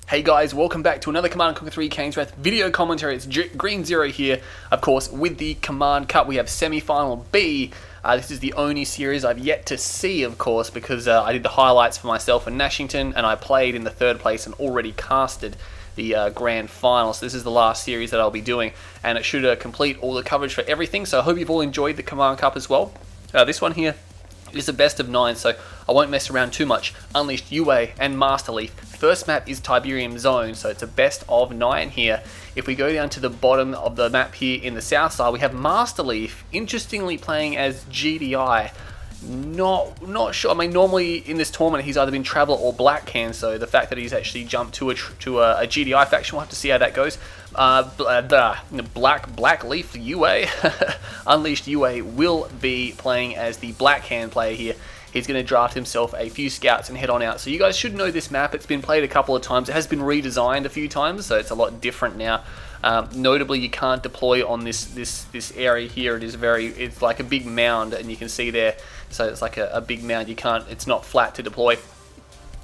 Hey guys, welcome back to another Command & Conquer 3 Kane's Wrath video commentary. It's Green Zero here, of course, with the Command Cup. We have semi-final B. This is the only series I've yet to see, of course, because I did the highlights for myself in Nashington, and I played in the third place and already casted the grand final. So this is the last series that I'll be doing, and it should complete all the coverage for everything. So I hope you've all enjoyed the Command Cup as well. This one here is a best of 9, so I won't mess around too much. Unleashed, UA, and Masterleaf. First map is Tiberium Zone, so it's a best of 9 here. If we go down to the bottom of the map here in the south side, we have Masterleaf, interestingly playing as GDI. Not sure. I mean, normally in this tournament he's either been Traveller or Black Can, so the fact that he's actually jumped to a GDI faction, we'll have to see how that goes. Black Leaf UA, Unleashed UA will be playing as the Black Hand player here. He's going to draft himself a few scouts and head on out. So you guys should know this map. It's been played a couple of times. It has been redesigned a few times, so it's a lot different now. Notably, you can't deploy on this area here. It's like a big mound, and you can see there. So it's like a big mound. It's not flat to deploy.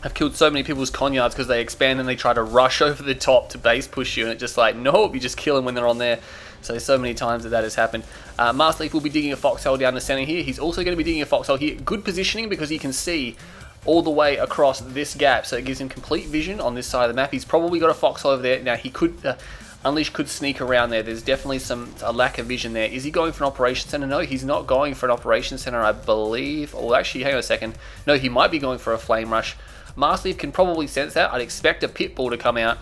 I've killed so many people's conyards because they expand and they try to rush over the top to base push you, and it's just like, nope, you just kill them when they're on there. So many times that has happened. Masterleaf will be digging a foxhole down the center here. He's also going to be digging a foxhole here. Good positioning because he can see all the way across this gap, so it gives him complete vision on this side of the map. He's probably got a foxhole over there. Now he could, Unleash could sneak around there. There's definitely a lack of vision there. Is he going for an operations center? No, he's not going for an operations center, I believe. Or actually, hang on a second. No, he might be going for a flame rush. Masterleaf can probably sense that. I'd expect a pitbull to come out.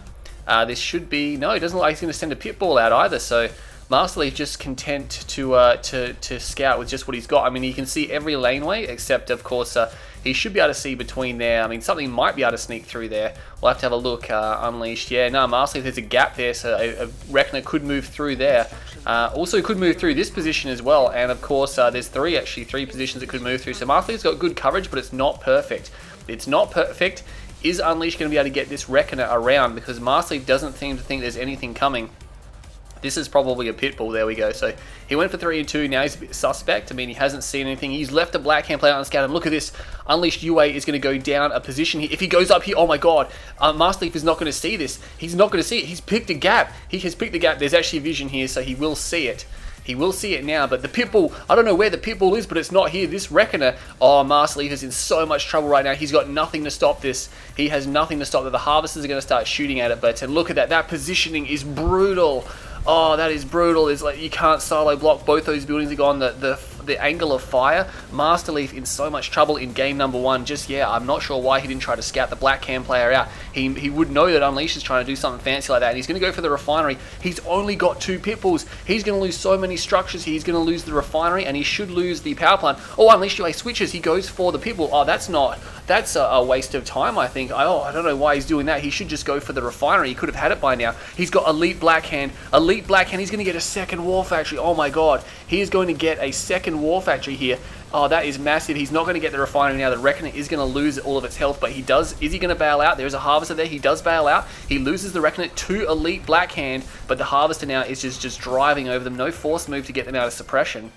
This should be, no, it doesn't look like he's going to send a pitbull out either, so Masterleaf just content to scout with just what he's got. I mean, he can see every laneway, except, of course, he should be able to see between there. I mean, something might be able to sneak through there. We'll have to have a look. Unleashed. Yeah, no, Masterleaf, there's a gap there, so a Reckoner could move through there. Also could move through this position as well, and, of course, there's three positions it could move through. So Masterleaf's got good coverage, but it's not perfect. It's not perfect. Is Unleashed going to be able to get this Reckoner around? Because Masterleaf doesn't seem to think there's anything coming. This is probably a pitbull. There we go. So he went for 3 and 2. Now he's a bit suspect. I mean, he hasn't seen anything. He's left a Black Hand player unscouted. And look at this. Unleashed UA is going to go down a position here. If he goes up here, oh my god. Masterleaf is not going to see this. He's not going to see it. He's picked a gap. He has picked a gap. There's actually a vision here, so he will see it. He will see it now, but the pitbull, I don't know where the pitbull is, but it's not here. This Reckoner, oh, Masterleaf is in so much trouble right now. He's got nothing to stop this. He has nothing to stop that. The Harvesters are going to start shooting at it, but look at that. That positioning is brutal. Oh, that is brutal. It's like you can't silo block. Both those buildings are gone. The angle of fire. Masterleaf in so much trouble in game number 1. Just, yeah, I'm not sure why he didn't try to scout the Black Cam player out. He would know that Unleashed is trying to do something fancy like that, and he's going to go for the refinery. He's only got 2 pitbulls. He's going to lose so many structures. He's going to lose the refinery, and he should lose the power plant. Oh, Unleashed UA switches. He goes for the pitbull. Oh, that's a waste of time, I think. I don't know why he's doing that. He should just go for the refinery. He could have had it by now. He's got Elite Black Hand. Elite Black Hand. He's going to get a second war factory. Oh my god. He is going to get a second war factory here. Oh, that is massive. He's not going to get the refinery now. The Reckoner is going to lose all of its health, but he does. Is he going to bail out? There's a Harvester there. He does bail out. He loses the Reckoner to Elite Black Hand, but the Harvester now is just driving over them. No force move to get them out of suppression.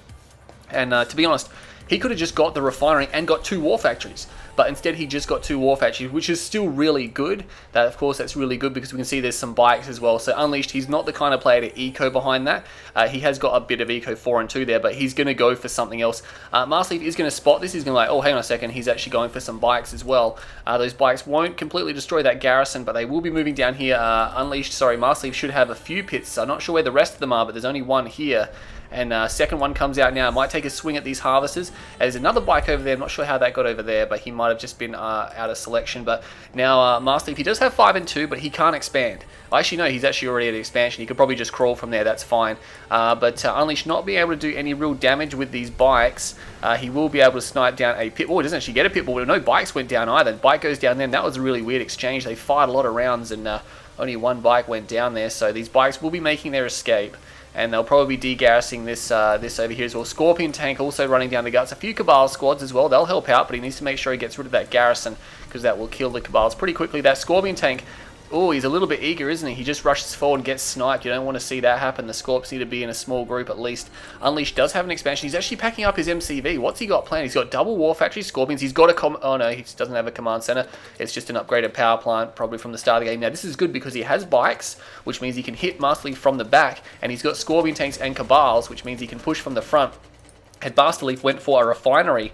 And to be honest, he could have just got the refinery and got 2 war factories, but instead he just got 2 war factories, which is still really good. That, of course, that's really good because we can see there's some bikes as well. So Unleashed, he's not the kind of player to eco behind that. He has got a bit of eco 4 and 2 there, but he's going to go for something else. Masterleaf is going to spot this. He's going to like, oh, hang on a second. He's actually going for some bikes as well. Those bikes won't completely destroy that garrison, but they will be moving down here. Masterleaf should have a few pits. I'm not sure where the rest of them are, but there's only one here. And second one comes out now. Might take a swing at these Harvesters. There's another bike over there. I'm not sure how that got over there, but he might have just been out of selection. But now Masterleaf, he does have 5 and 2, but he can't expand. Actually, no, he's actually already at expansion. He could probably just crawl from there. That's fine. But Unleashed not being able to do any real damage with these bikes. He will be able to snipe down a pitbull. He doesn't actually get a pitbull. No bikes went down either. The bike goes down there. And that was a really weird exchange. They fired a lot of rounds, and only one bike went down there. So these bikes will be making their escape. And they'll probably be de-garrising this over here as well. Scorpion Tank also running down the guts. A few Cabal squads as well. They'll help out, but he needs to make sure he gets rid of that garrison because that will kill the Cabals pretty quickly. That Scorpion Tank Oh, he's a little bit eager, isn't he? He just rushes forward and gets sniped. You don't want to see that happen. The Scorps need to be in a small group at least. Unleashed does have an expansion. He's actually packing up his MCV. What's he got planned? He's got double War Factory Scorpions. He's got a oh no, he doesn't have a command center. It's just an upgraded power plant, probably from the start of the game. Now, this is good because he has bikes, which means he can hit masterleaf from the back, and he's got Scorpion tanks and Cabals, which means he can push from the front. And masterleaf went for a refinery,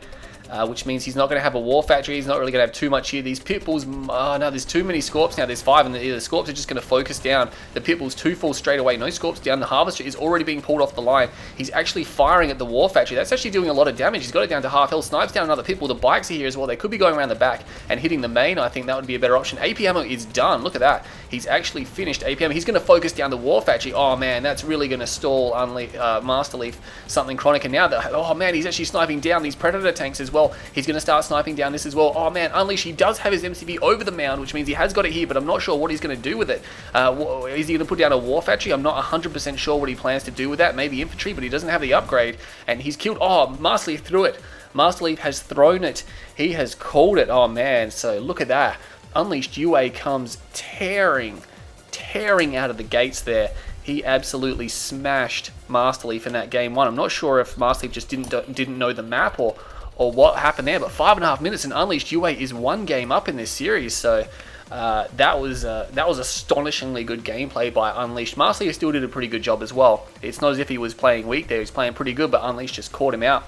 which means he's not going to have a war factory. He's not really going to have too much here. These pitbulls, oh no, there's too many Scorps now. There's 5, and the Scorps are just going to focus down. The pitbulls too full straight away. No Scorps down. The harvester is already being pulled off the line. He's actually firing at the war factory. That's actually doing a lot of damage. He's got it down to half health. Snipes down another pitbull. The bikes are here as well. They could be going around the back and hitting the main. I think that would be a better option. AP ammo is done. Look at that. He's actually finished AP ammo. He's going to focus down the war factory. Oh man, that's really going to stall masterleaf something chronic. And now that, oh man, he's actually sniping down these predator tanks as well. He's going to start sniping down this as well. Oh man, Unleash, he does have his MCV over the mound, which means he has got it here, but I'm not sure what he's going to do with it. Is he going to put down a war factory? I'm not 100% sure what he plans to do with that. Maybe infantry, but he doesn't have the upgrade, and he's killed. Oh, Masterleaf threw it. Masterleaf has thrown it. He has called it. Oh man, so look at that. Unleashed UA comes tearing out of the gates there. He absolutely smashed Masterleaf in that game 1. I'm not sure if Masterleaf just didn't know the map or what happened there, but 5.5 minutes and Unleashed UA is 1 game up in this series, so that was astonishingly good gameplay by Unleashed. Masterleaf still did a pretty good job as well. It's not as if he was playing weak there, he was playing pretty good, but Unleashed just caught him out.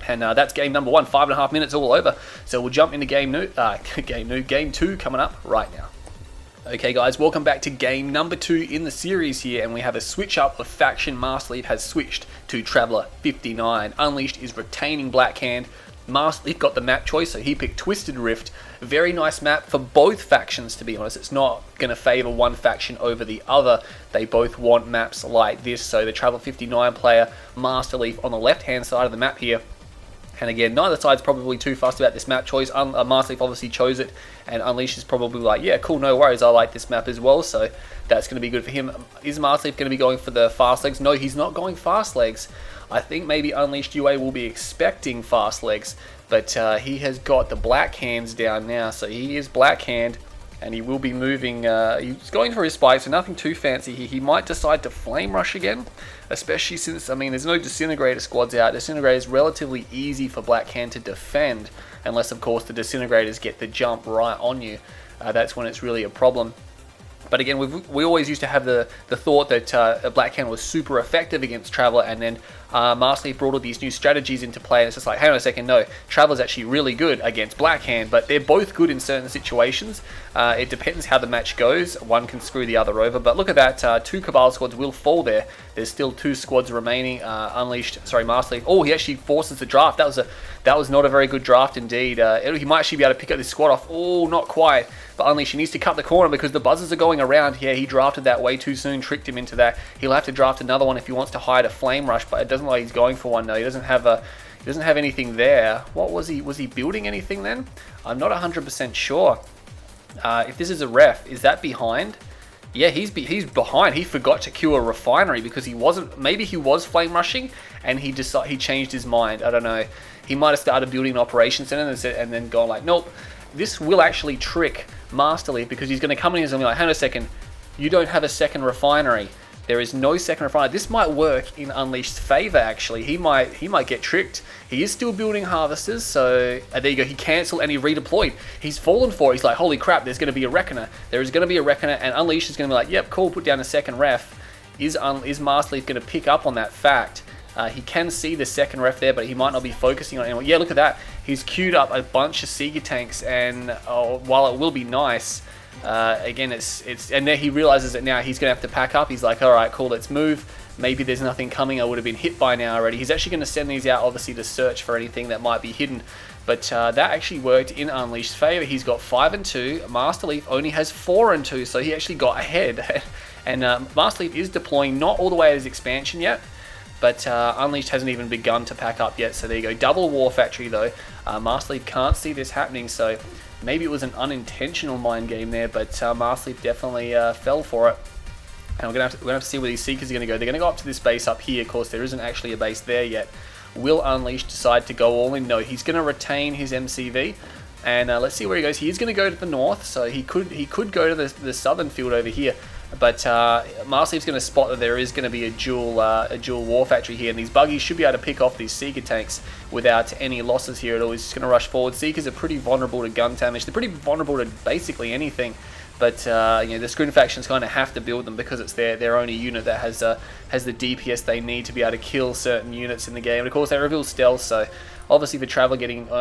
And that's game number 1, 5.5 minutes all over. So we'll jump into game 2 coming up right now. Okay guys, welcome back to game number 2 in the series here, and we have a switch up of faction. Masterleaf has switched to Traveller 59. Unleashed is retaining Black Hand. Masterleaf got the map choice, so he picked Twisted Rift. Very nice map for both factions, to be honest. It's not going to favour one faction over the other. They both want maps like this. So the Traveller 59 player, Masterleaf on the left hand side of the map here. And again, neither side's probably too fussed about this map choice. Masterleaf obviously chose it, and Unleashed is probably like, yeah, cool, no worries, I like this map as well, so that's going to be good for him. Is Masterleaf going to be going for the fast legs? No, he's not going fast legs. I think maybe Unleashed UA will be expecting fast legs, but he has got the black hands down now, so he is black hand, and he will be moving. He's going for his spikes, so nothing too fancy here. He might decide to flame rush again, especially since, I mean, there's no disintegrator squads out. Disintegrator is relatively easy for Black Hand to defend, unless of course the disintegrators get the jump right on you. That's when it's really a problem. But again, we always used to have the thought that Black Hand was super effective against Traveller, and then Masterleaf brought all these new strategies into play, and it's just like, hang on a second, no, Traveller's actually really good against Black Hand, but they're both good in certain situations. It depends how the match goes. One can screw the other over, but look at that, 2 Cabal squads will fall there. There's still 2 squads remaining. Masterleaf. Oh, he actually forces the draft. That was not a very good draft indeed. He might actually be able to pick up this squad off. Oh, not quite. But Unleashed, he needs to cut the corner because the buzzers are going around. Yeah, he drafted that way too soon, tricked him into that. He'll have to draft another one if he wants to hide a flame rush, but it doesn't look like he's going for one. No, he doesn't have anything there. What was he? Was he building anything then? I'm not 100% sure. If this is a ref, is that behind? Yeah, he's behind. He forgot to queue a refinery because he wasn't. Maybe he was flame rushing and he changed his mind. I don't know. He might have started building an operations center and then gone like, nope. This will actually trick Masterleaf because he's going to come in and be like, hang on a second, you don't have a second refinery. There is no second refinery. This might work in Unleashed's favor, actually. He might get tricked. He is still building harvesters, so there you go. He cancelled and he redeployed. He's fallen for it. He's like, holy crap, there's going to be a Reckoner. There is going to be a Reckoner, and Unleashed is going to be like, yep, cool, put down a second ref. Is Masterleaf going to pick up on that fact? He can see the second ref there, but he might not be focusing on it anymore. Yeah, look at that. He's queued up a bunch of Seeger tanks, and while it will be nice, again, and then he realizes that now he's going to have to pack up. He's like, all right, cool, let's move. Maybe there's nothing coming. I would have been hit by now already. He's actually going to send these out, obviously, to search for anything that might be hidden. But that actually worked in Unleashed's favor. He's got 5 and 2. Masterleaf only has 4 and 2, so he actually got ahead. And Masterleaf is deploying, not all the way at his expansion yet, but Unleashed hasn't even begun to pack up yet. So there you go. Double War Factory, though. Masterleaf can't see this happening, so maybe it was an unintentional mind game there, but Masterleaf definitely fell for it. And we're going to have to see where these Seekers are going to go. They're going to go up to this base up here. Of course, there isn't actually a base there yet. Will Unleashed decide to go all in? No, he's going to retain his MCV. And let's see where he goes. He's going to go to the north, so he could go to the southern field over here. But masterleaf's going to spot that there is going to be a dual war factory here, and these buggies should be able to pick off these Seeker tanks without any losses here at all. He's just going to rush forward. Seekers are pretty vulnerable to gun damage. They're pretty vulnerable to basically anything. But the Screen factions kind of have to build them because it's their only unit that has the DPS they need to be able to kill certain units in the game. And of course, they reveal stealth, so obviously for Traveler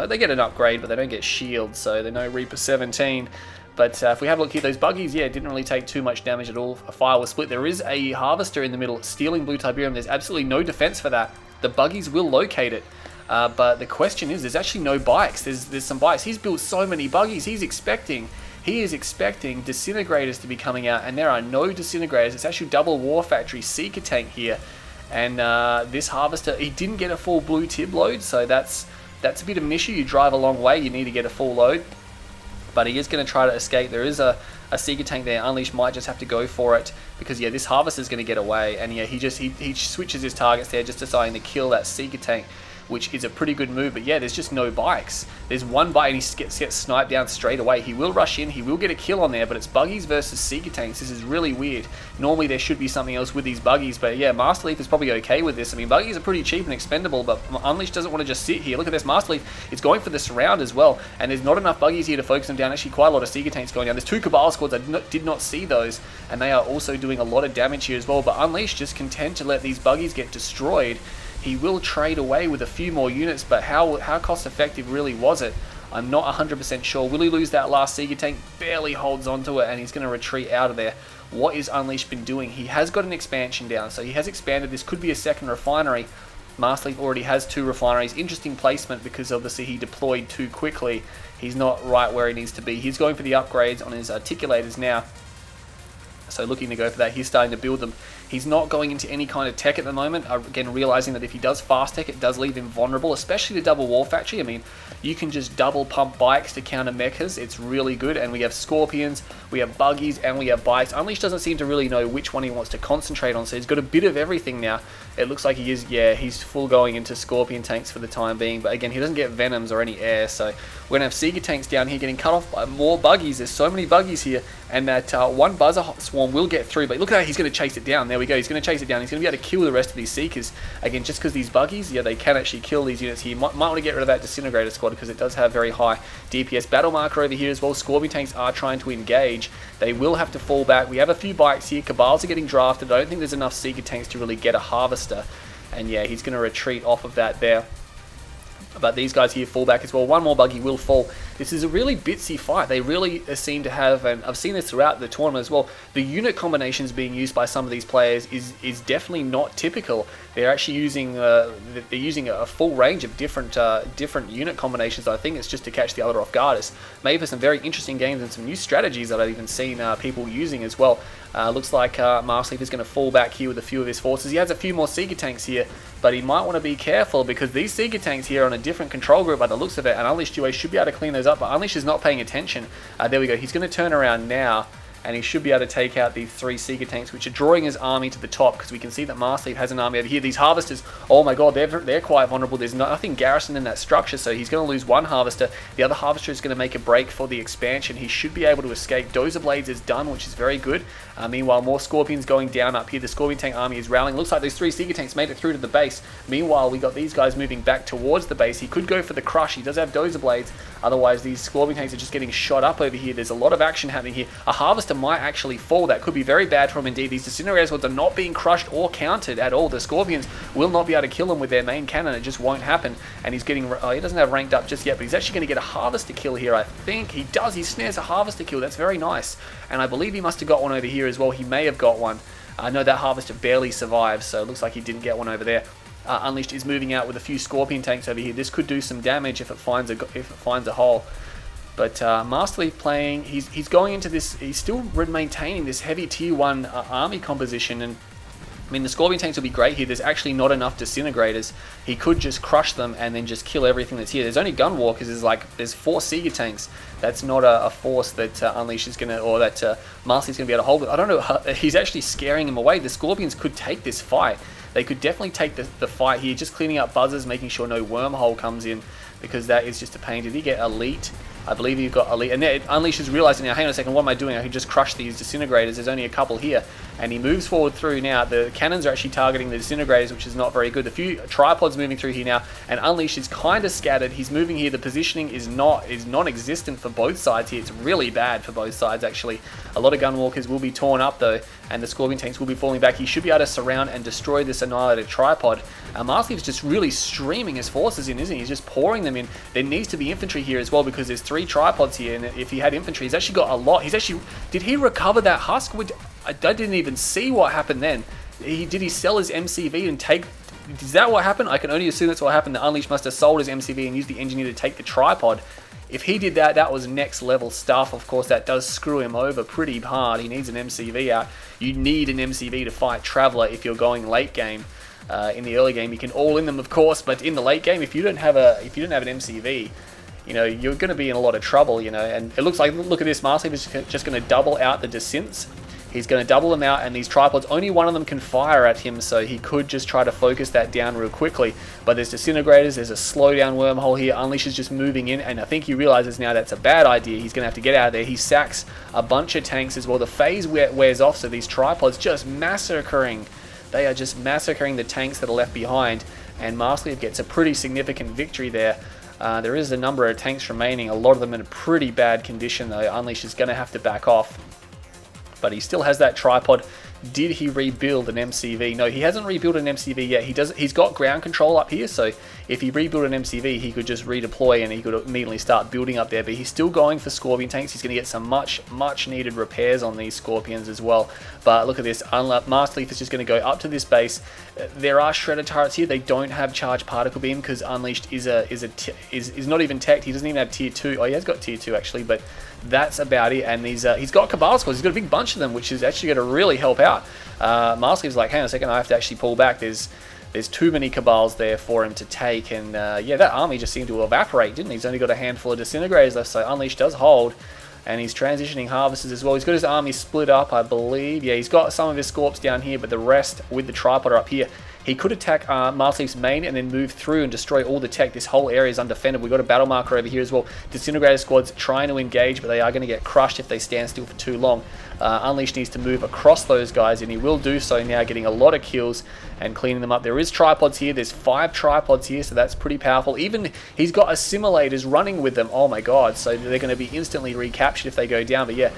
they get an upgrade, but they don't get shield, so they're no Reaper 17. But if we have a look here, those buggies, yeah, didn't really take too much damage at all. A fire was split. There is a Harvester in the middle stealing Blue Tiberium. There's absolutely no defense for that. The buggies will locate it. But the question is, there's actually no bikes. There's some bikes. He's built so many buggies. He is expecting disintegrators to be coming out, and there are no disintegrators. It's actually double war factory Seeker tank here. And this Harvester, he didn't get a full blue tib load, so that's a bit of an issue. You drive a long way, you need to get a full load. But he is going to try to escape. There is a Seeker tank there. Unleash might just have to go for it because, yeah, this Harvester is going to get away. And, yeah, he switches his targets there, just deciding to kill that Seeker tank, which is a pretty good move. But, yeah, there's just no bikes. There's one bike and he gets sniped down straight away. He will rush in. He will get a kill on there, but it's buggies versus Seeker tanks. This is really weird. Normally there should be something else with these buggies, but, yeah, masterleaf is probably okay with this. I mean, buggies are pretty cheap and expendable, but Unleash doesn't want to just sit here. Look at this. Masterleaf is going for the surround as well, and there's not enough buggies here to focus them down. Actually, quite a lot of Seeker tanks going down. There's two Cabal squads. I did not see those, and they are also doing a lot of damage here as well, but Unleash just content to let these buggies get destroyed. He will trade away with a few more units, but how cost effective really was it? I'm not 100% sure. Will he lose that last Seeker tank? Barely holds onto it, and he's going to retreat out of there. What is Unleashed been doing? He has got an expansion down, so he has expanded. This could be a second refinery. Masterleaf already has 2 refineries. Interesting placement because obviously he deployed too quickly. He's not right where he needs to be. He's going for the upgrades on his articulators now. So looking to go for that, he's starting to build them. He's not going into any kind of tech at the moment, again realizing that if he does fast tech, it does leave him vulnerable, especially the double war factory. I mean, you can just double pump bikes to counter mechas. It's really good, and we have scorpions, we have buggies, and we have bikes. Unleash doesn't seem to really know which one he wants to concentrate on, so he's got a bit of everything now. It looks like he is, yeah, he's full going into scorpion tanks for the time being, but again, he doesn't get venoms or any air, so we're going to have Seeker tanks down here getting cut off by more buggies. There's so many buggies here, and that one buzzer swarm will get through, but look at how he's going to chase it down. There we go, he's going to chase it down. He's going to be able to kill the rest of these Seekers. Again, just because these buggies, yeah, they can actually kill these units here. Might want to get rid of that disintegrator squad because it does have very high DPS. Battle marker over here as well. Scorpion tanks are trying to engage. They will have to fall back. We have a few bikes here. Cabals are getting drafted. I don't think there's enough Seeker tanks to really get a Harvester. And yeah, he's going to retreat off of that there. But these guys here fall back as well. One more buggy will fall. This is a really bitsy fight. They really seem to have, and I've seen this throughout the tournament as well, the unit combinations being used by some of these players is definitely not typical. They're actually using a full range of different unit combinations. I think it's just to catch the other off guard. It's made for some very interesting games and some new strategies that I've even seen people using as well. Looks like Masterleaf is going to fall back here with a few of his forces. He has a few more Seeker tanks here, but he might want to be careful because these Seeker tanks here are on a different control group by the looks of it, and Unleashed UA should be able to clean those up, but Unleashed is not paying attention. There we go. He's going to turn around now, and he should be able to take out these 3 Seeker tanks, which are drawing his army to the top, because we can see that Masterleaf has an army over here. These Harvesters, oh my god, they're quite vulnerable. There's nothing garrisoned in that structure, so he's going to lose one Harvester. The other Harvester is going to make a break for the expansion. He should be able to escape. Dozer Blades is done, which is very good. Meanwhile, more Scorpions going down up here. The Scorpion tank army is rallying. Looks like those 3 Seeker tanks made it through to the base. Meanwhile, we got these guys moving back towards the base. He could go for the crush. He does have Dozer Blades. Otherwise, these Scorpion tanks are just getting shot up over here. There's a lot of action happening here. A Harvester might actually fall. That could be very bad for him indeed. These Disintegrators are not being crushed or countered at all. The Scorpions will not be able to kill him with their main cannon. It just won't happen. And he's getting... he doesn't have ranked up just yet, but he's actually going to get a Harvester kill here, I think. He does. He snares a Harvester kill. That's very nice. And I believe he must have got one over here as well. He may have got one. I know that Harvester barely survived, so it looks like he didn't get one over there. Unleashed is moving out with a few Scorpion tanks over here. This could do some damage if it finds a hole. But Masterleaf playing, he's going into this, he's still maintaining this heavy tier 1 army composition, and I mean the Scorpion tanks will be great here. There's actually not enough Disintegrators. He could just crush them and then just kill everything that's here. There's only Gunwalkers, there's 4 Seeker tanks. That's not a force that Unleash is going to, or that Masterleaf's going to be able to hold it. I don't know, he's actually scaring him away. The Scorpions could take this fight. They could definitely take the fight here, just cleaning up buzzers, making sure no wormhole comes in, because that is just a pain. Did he get elite? I believe you've got elite, and it unleashes realizing now, hang on a second, what am I doing? I can just crush these disintegrators. There's only a couple here, and he moves forward through now. The cannons are actually targeting the disintegrators, which is not very good. A few tripods moving through here now, and Unleash is kind of scattered. He's moving here. The positioning is non-existent for both sides here. It's really bad for both sides actually. A lot of gunwalkers will be torn up though, and the Scorpion tanks will be falling back. He should be able to surround and destroy this annihilated tripod. Masterleaf is just really streaming his forces in, isn't he? He's just pouring them in. There needs to be infantry here as well because there's 3 tripods here, and if he had infantry, he's actually got a lot. He's actually, did he recover that husk? I didn't even see what happened then. Did he sell his MCV and take? Is that what happened? I can only assume that's what happened. The Unleash must have sold his MCV and used the engineer to take the tripod. If he did that, that was next level stuff. Of course, that does screw him over pretty hard. He needs an MCV out. You need an MCV to fight Traveler if you're going late game. In the early game, you can all in them, of course, but in the late game, if you don't have an MCV, you know, you're going to be in a lot of trouble, you know. And it looks like, look at this, Masterleaf is just going to double out the descents. He's going to double them out, and these tripods, only one of them can fire at him, so he could just try to focus that down real quickly. But there's disintegrators, there's a slowdown wormhole here. Unleash is just moving in, and I think he realizes now that's a bad idea. He's going to have to get out of there. He sacks a bunch of tanks as well. The phase wears off, so these tripods just massacring. They are just massacring the tanks that are left behind, and Masterleaf gets a pretty significant victory there. There is a number of tanks remaining, a lot of them in a pretty bad condition though. Unleash is going to have to back off. But he still has that tripod. Did he rebuild an MCV? No, he hasn't rebuilt an MCV yet. He's got ground control up here, so if he rebuilt an MCV, he could just redeploy and he could immediately start building up there. But he's still going for Scorpion tanks. He's going to get some much needed repairs on these Scorpions as well. But look at this. Masterleaf is just going to go up to this base. There are Shredder turrets here. They don't have charged particle beam because Unleashed is not even teched. He doesn't even have tier 2. Oh, he has got tier 2 actually, but that's about it. And he's got Cabal scores. He's got a big bunch of them, which is actually going to really help out. Masterleaf's like, hang on a second, I have to actually pull back. There's too many Cabals there for him to take, and yeah, that army just seemed to evaporate, didn't he? He's only got a handful of disintegrators left, so Unleashed does hold, and he's transitioning harvesters as well. He's got his army split up, I believe. Yeah, he's got some of his Scorps down here, but the rest with the tripod are up here. He could attack Masterleaf's main and then move through and destroy all the tech. This whole area is undefended. We've got a battle marker over here as well. Disintegrator squads trying to engage, but they are going to get crushed if they stand still for too long. Unleashed needs to move across those guys, and he will do so now, getting a lot of kills and cleaning them up. There is tripods here. There's 5 tripods here, so that's pretty powerful. Even he's got assimilators running with them. Oh my god, so they're going to be instantly recaptured if they go down. But yeah,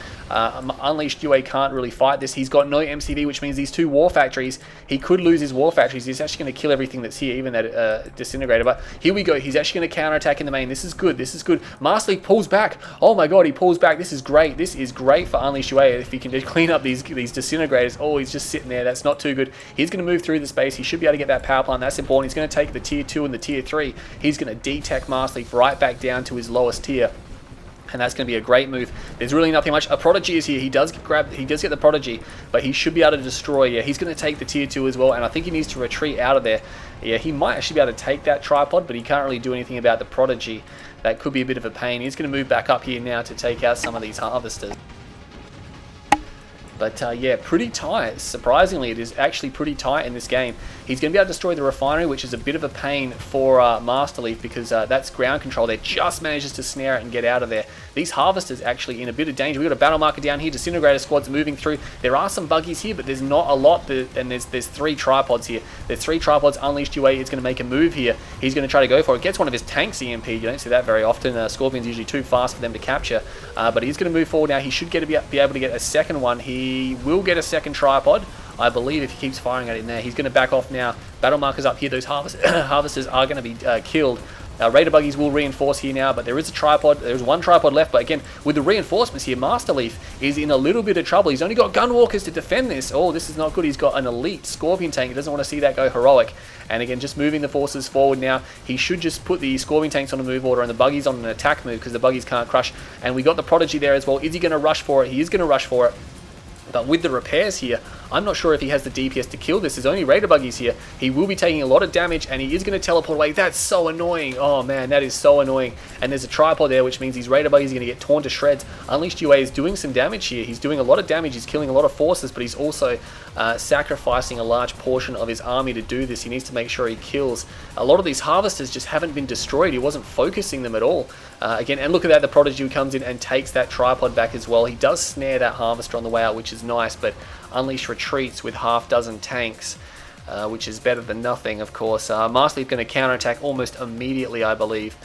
Unleashed UA can't really fight this. He's got no MCV, which means these 2 war factories, he could lose his war factories. He's actually going to kill everything that's here, even that disintegrator. But here we go. He's actually going to counterattack in the main. This is good. This is good. Masterleaf pulls back. Oh my god, he pulls back. This is great. This is great for Unleashed UA if he can just clean up these disintegrators. Oh, he's just sitting there. That's not too good. He's going to move through the space. He should be able to get that power plant. That's important. He's going to take the tier 2 and the tier 3. He's going to detech Masterleaf right back down to his lowest tier. And that's going to be a great move. There's really nothing much. A Prodigy is here. He does get the Prodigy, but he should be able to destroy. Yeah, he's going to take the tier 2 as well, and I think he needs to retreat out of there. Yeah, he might actually be able to take that tripod, but he can't really do anything about the Prodigy. That could be a bit of a pain. He's going to move back up here now to take out some of these harvesters. But yeah, pretty tight. Surprisingly, it is actually pretty tight in this game. He's going to be able to destroy the refinery, which is a bit of a pain for Masterleaf because that's ground control. They just manages to snare it and get out of there. These harvesters actually in a bit of danger. We've got a battle marker down here. Disintegrator squads moving through. There are some buggies here, but there's not a lot. And there's 3 tripods here. There's 3 tripods. Unleashed UA is going to make a move here. He's going to try to go for it. Gets one of his tanks EMP. You don't see that very often. Scorpion's usually too fast for them to capture. But he's going to move forward now. He should be able to get a second one. He will get a second tripod, I believe, if he keeps firing at it in there. He's going to back off now. Battle markers up here. Those harvesters are going to be killed. Raider buggies will reinforce here now, but there is a tripod. There's 1 tripod left, but again, with the reinforcements here, Masterleaf is in a little bit of trouble. He's only got gunwalkers to defend this. Oh, this is not good. He's got an elite Scorpion tank. He doesn't want to see that go heroic. And again, just moving the forces forward now. He should just put the Scorpion tanks on a move order and the buggies on an attack move because the buggies can't crush. And we got the Prodigy there as well. Is he going to rush for it? He is going to rush for it. But with the repairs here, I'm not sure if he has the DPS to kill this. There's only Raider buggies here. He will be taking a lot of damage, and he is going to teleport away. That's so annoying. Oh, man, that is so annoying. And there's a tripod there, which means these Raider buggies are going to get torn to shreds. Unleashed UA is doing some damage here. He's doing a lot of damage. He's killing a lot of forces, but he's also sacrificing a large portion of his army to do this. He needs to make sure he kills. A lot of these harvesters just haven't been destroyed. He wasn't focusing them at all. Again, and look at that, the Prodigy who comes in and takes that tripod back as well. He does snare that Harvester on the way out, which is nice, but Unleash retreats with half dozen tanks, which is better than nothing, of course. Masterleaf going to counterattack almost immediately, I believe.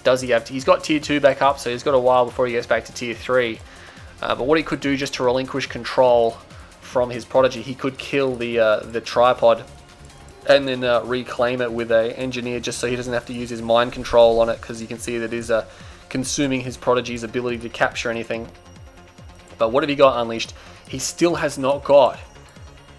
Does he have he's got tier 2 back up, so he's got a while before he gets back to tier 3. But what he could do just to relinquish control from his Prodigy, he could kill the tripod and then reclaim it with a engineer, just so he doesn't have to use his mind control on it, because you can see that it is consuming his Prodigy's ability to capture anything. But what have he got unleashed? He still has not got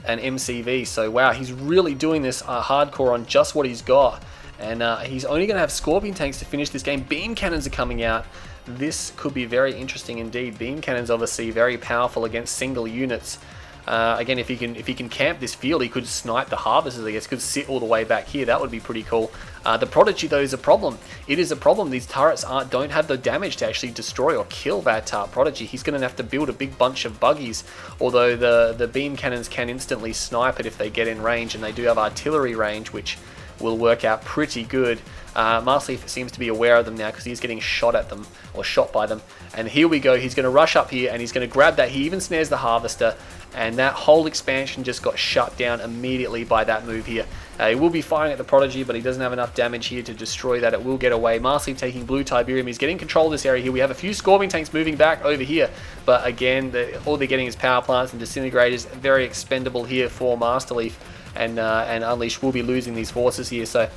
an MCV, so wow, he's really doing this hardcore on just what he's got. And he's only going to have Scorpion tanks to finish this game. Beam cannons are coming out. This could be very interesting indeed. Beam cannons obviously very powerful against single units. Again, if he can camp this field, he could snipe the Harvesters, I guess. Could sit all the way back here. That would be pretty cool. The Prodigy, though, is a problem. It is a problem. These turrets don't have the damage to actually destroy or kill that Prodigy. He's going to have to build a big bunch of buggies, although the beam cannons can instantly snipe it if they get in range, and they do have artillery range, which will work out pretty good. Masterleaf seems to be aware of them now, because he's getting shot at them, or shot by them. And here we go, he's going to rush up here, and he's going to grab that. He even snares the Harvester, and that whole expansion just got shut down immediately by that move here. He will be firing at the Prodigy, but he doesn't have enough damage here to destroy that. It will get away. Masterleaf taking blue Tiberium. He's getting control of this area here. We have a few Scorpion tanks moving back over here, but again, all they're getting is power plants and disintegrators. Very expendable here for Masterleaf. And Unleash will be losing these forces here, so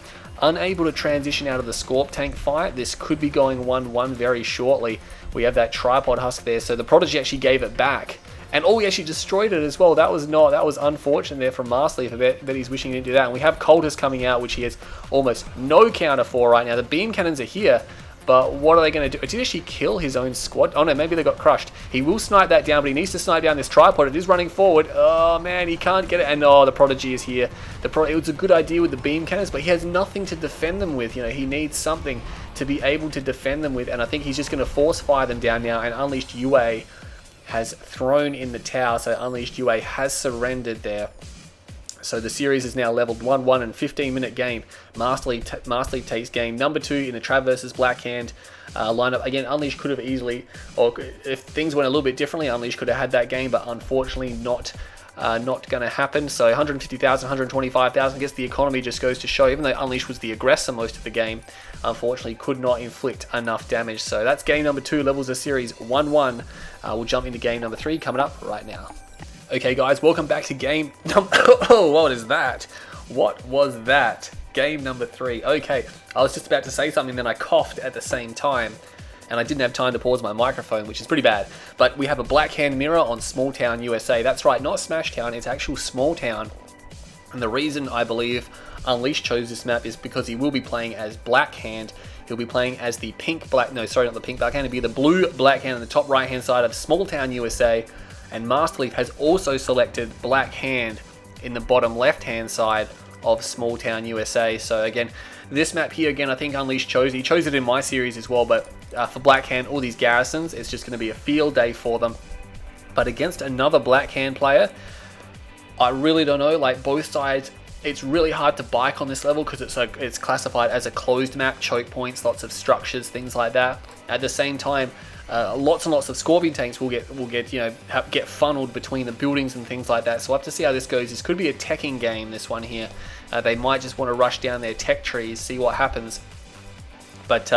unable to transition out of the Scorp tank fight. This could be going 1-1 very shortly. We have that tripod husk there, so the Prodigy actually gave it back, and he actually destroyed it as well. That was unfortunate there from Masterleaf. I bet he's wishing he didn't do that. And we have Cultist coming out, which he has almost no counter for right now. The beam cannons are here, but what are they going to do? Did he actually kill his own squad? Oh no, maybe they got crushed. He will snipe that down, but he needs to snipe down this tripod. It is running forward. Oh man, he can't get it. And the Prodigy is here. It was a good idea with the beam cannons, but he has nothing to defend them with. He needs something to be able to defend them with, and I think he's just going to force fire them down now. And Unleashed UA has thrown in the towel, so Unleashed UA has surrendered there. So the series is now leveled 1-1 and 15-minute game. Masterleaf takes game number 2 in the Trav versus Blackhand lineup. Again, Unleash could have easily, or if things went a little bit differently, Unleash could have had that game, but unfortunately not going to happen. So 150,000, 125,000. I guess the economy just goes to show, even though Unleash was the aggressor most of the game, unfortunately could not inflict enough damage. So that's game number 2, levels the series 1-1. We'll jump into game number 3 coming up right now. Okay guys, welcome back to game oh, what is that? What was that? Game number 3. Okay, I was just about to say something, then I coughed at the same time, and I didn't have time to pause my microphone, which is pretty bad. But we have a Blackhand mirror on Small Town, USA. That's right, not Smash Town, it's actual Small Town. And the reason I believe Unleashed chose this map is because he will be playing as Blackhand. He'll be playing as the not the pink Blackhand, it'll be the blue Blackhand on the top right hand side of Small Town, USA. And Masterleaf has also selected Blackhand in the bottom left hand side of Small Town, USA. So again, this map here, again, I think Unleashed chose. He chose it in my series as well, but for Blackhand, all these garrisons, it's just going to be a field day for them. But against another Blackhand player, I really don't know. Like, both sides, it's really hard to bike on this level because it's classified as a closed map, choke points, lots of structures, things like that. At the same time, lots and lots of Scorpion tanks will get funneled between the buildings and things like that. So we'll have to see how this goes. This could be a teching game, this one here. They might just want to rush down their tech trees, see what happens. But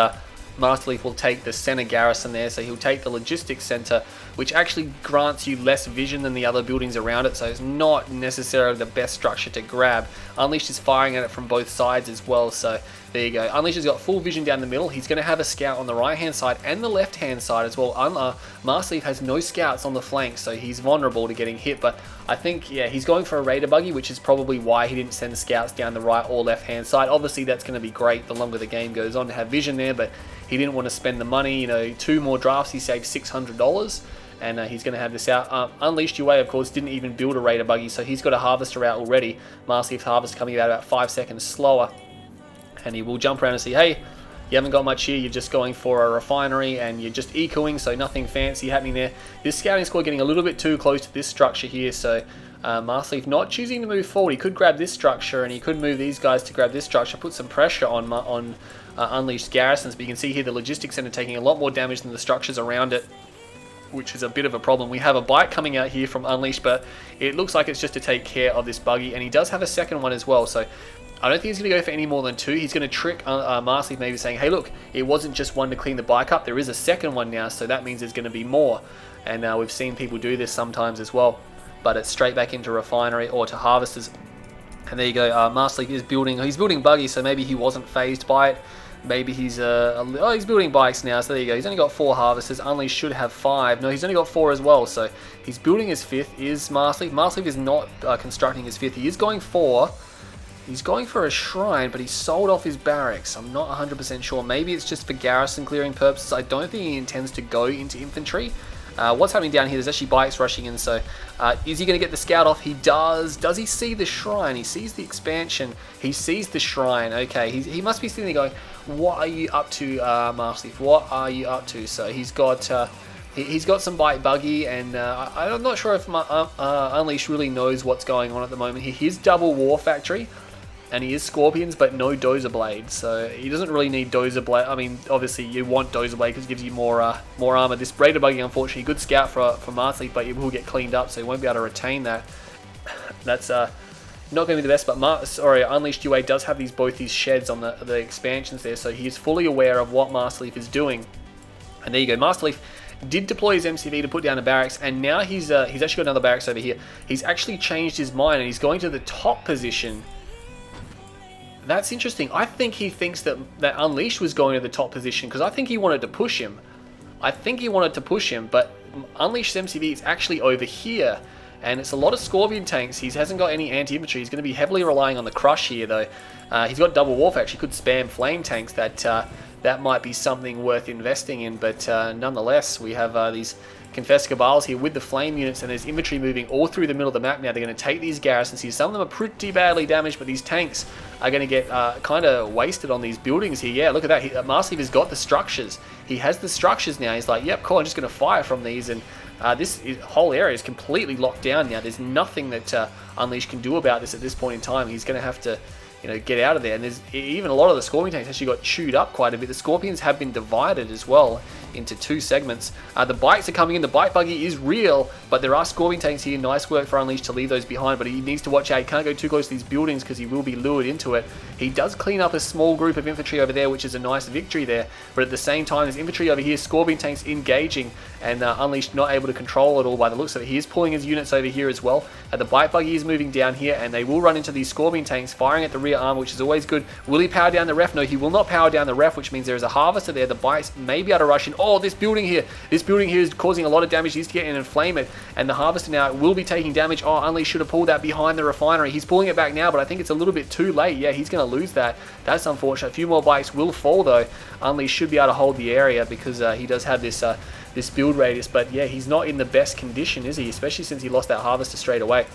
Masterleaf will take the center garrison there, so he'll take the logistics center, which actually grants you less vision than the other buildings around it, so it's not necessarily the best structure to grab. Unleashed is firing at it from both sides as well, so there you go. Unleashed has got full vision down the middle. He's going to have a scout on the right hand side and the left hand side as well. Masterleaf has no scouts on the flanks, so he's vulnerable to getting hit, but I think, yeah, he's going for a raider buggy, which is probably why he didn't send scouts down the right or left hand side. Obviously that's going to be great the longer the game goes on to have vision there, but he didn't want to spend the money. 2 more drafts, he saved $600, and he's going to have this out. Unleashed UA, of course, didn't even build a raider buggy, so he's got a harvester out already. Masterleaf's harvester coming about 5 seconds slower, and he will jump around and see, hey, you haven't got much here, you're just going for a refinery and you're just ecoing, so nothing fancy happening there. This scouting squad getting a little bit too close to this structure here, so Masterleaf not choosing to move forward. He could grab this structure, and he could move these guys to grab this structure, put some pressure on unleashed garrisons. But you can see here the logistics center taking a lot more damage than the structures around it, which is a bit of a problem. We have a bite coming out here from Unleashed, but it looks like it's just to take care of this buggy, and he does have a second one as well, so I don't think he's going to go for any more than 2. He's going to trick Masterleaf, maybe saying, hey look, it wasn't just one to clean the bike up, there is a second one now, so that means there's going to be more. And we've seen people do this sometimes as well, but it's straight back into refinery or to harvesters. And there you go, Masterleaf is building, he's building buggy, so maybe he wasn't phased by it. Maybe he's he's building bikes now, so there you go. He's only got 4 harvesters. Unleashed should have 5. No, he's only got 4 as well, so he's building his 5th. Is Masterleaf. Masterleaf is not constructing his 5th. He is going for... He's going for a shrine, but he sold off his barracks. I'm not 100% sure. Maybe it's just for garrison clearing purposes. I don't think he intends to go into infantry. What's happening down here? There's actually bikes rushing in, so is he going to get the scout off? He does. Does he see the shrine? He sees the expansion. He sees the shrine. Okay, he must be sitting there going, what are you up to, Masterleaf? What are you up to? So he's got some bike buggy, and I'm not sure if Unleashed really knows what's going on at the moment. He is double war factory, and he is scorpions, but no dozer blades, so he doesn't really need dozer blade. I mean, obviously you want dozer blade because it gives you more armor. This Raider buggy, unfortunately, good scout for Masterleaf, but it will get cleaned up, so he won't be able to retain that. That's not going to be the best, but Unleashed UA does have both these sheds on the expansions there, so he is fully aware of what Masterleaf is doing. And there you go, Masterleaf did deploy his MCV to put down a barracks, and now he's actually got another barracks over here. He's actually changed his mind, and he's going to the top position. That's interesting. I think he thinks that Unleashed was going to the top position, because I think he wanted to push him. But Unleashed's MCV is actually over here, and it's a lot of Scorpion tanks. He hasn't got any anti-infantry. He's going to be heavily relying on the Crush here, though. He's got double warfare. Actually, could spam flame tanks. That might be something worth investing in, but nonetheless, we have these Confessed Cabals here with the flame units, and there's infantry moving all through the middle of the map now. They're going to take these garrisons here. Some of them are pretty badly damaged, but these tanks are going to get kind of wasted on these buildings here. Yeah, look at that. Masterleaf has got the structures. He has the structures now. He's like, yep, cool, I'm just going to fire from these, and this whole area is completely locked down now. There's nothing that Unleashed can do about this at this point in time. He's going to have to get out of there. And there's even a lot of the Scorpion tanks actually got chewed up quite a bit. The Scorpions have been divided as well into 2 segments. The bikes are coming in. The bike buggy is real, but there are Scorpion tanks here. Nice work for Unleashed to leave those behind, but he needs to watch out. He can't go too close to these buildings because he will be lured into it. He does clean up a small group of infantry over there, which is a nice victory there, but at the same time, there's infantry over here, Scorpion tanks engaging, and Unleashed not able to control it all by the looks of it. He is pulling his units over here as well. The bike buggy is moving down here, and they will run into these Scorpion tanks, firing at the rear armor, which is always good. Will he power down the ref? No, he will not power down the ref, which means there is a harvester there. The bikes may be able to rush in. Oh, this building here is causing a lot of damage. He needs to get in and flame it, and the harvester now will be taking damage. Oh, Unleashed should have pulled that behind the refinery. He's pulling it back now, but I think it's a little bit too late. Yeah, he's going to lose that. That's unfortunate. A few more bikes will fall, though. Unleashed should be able to hold the area because he does have this this build radius, but yeah, he's not in the best condition, is he? Especially since he lost that harvester straight away.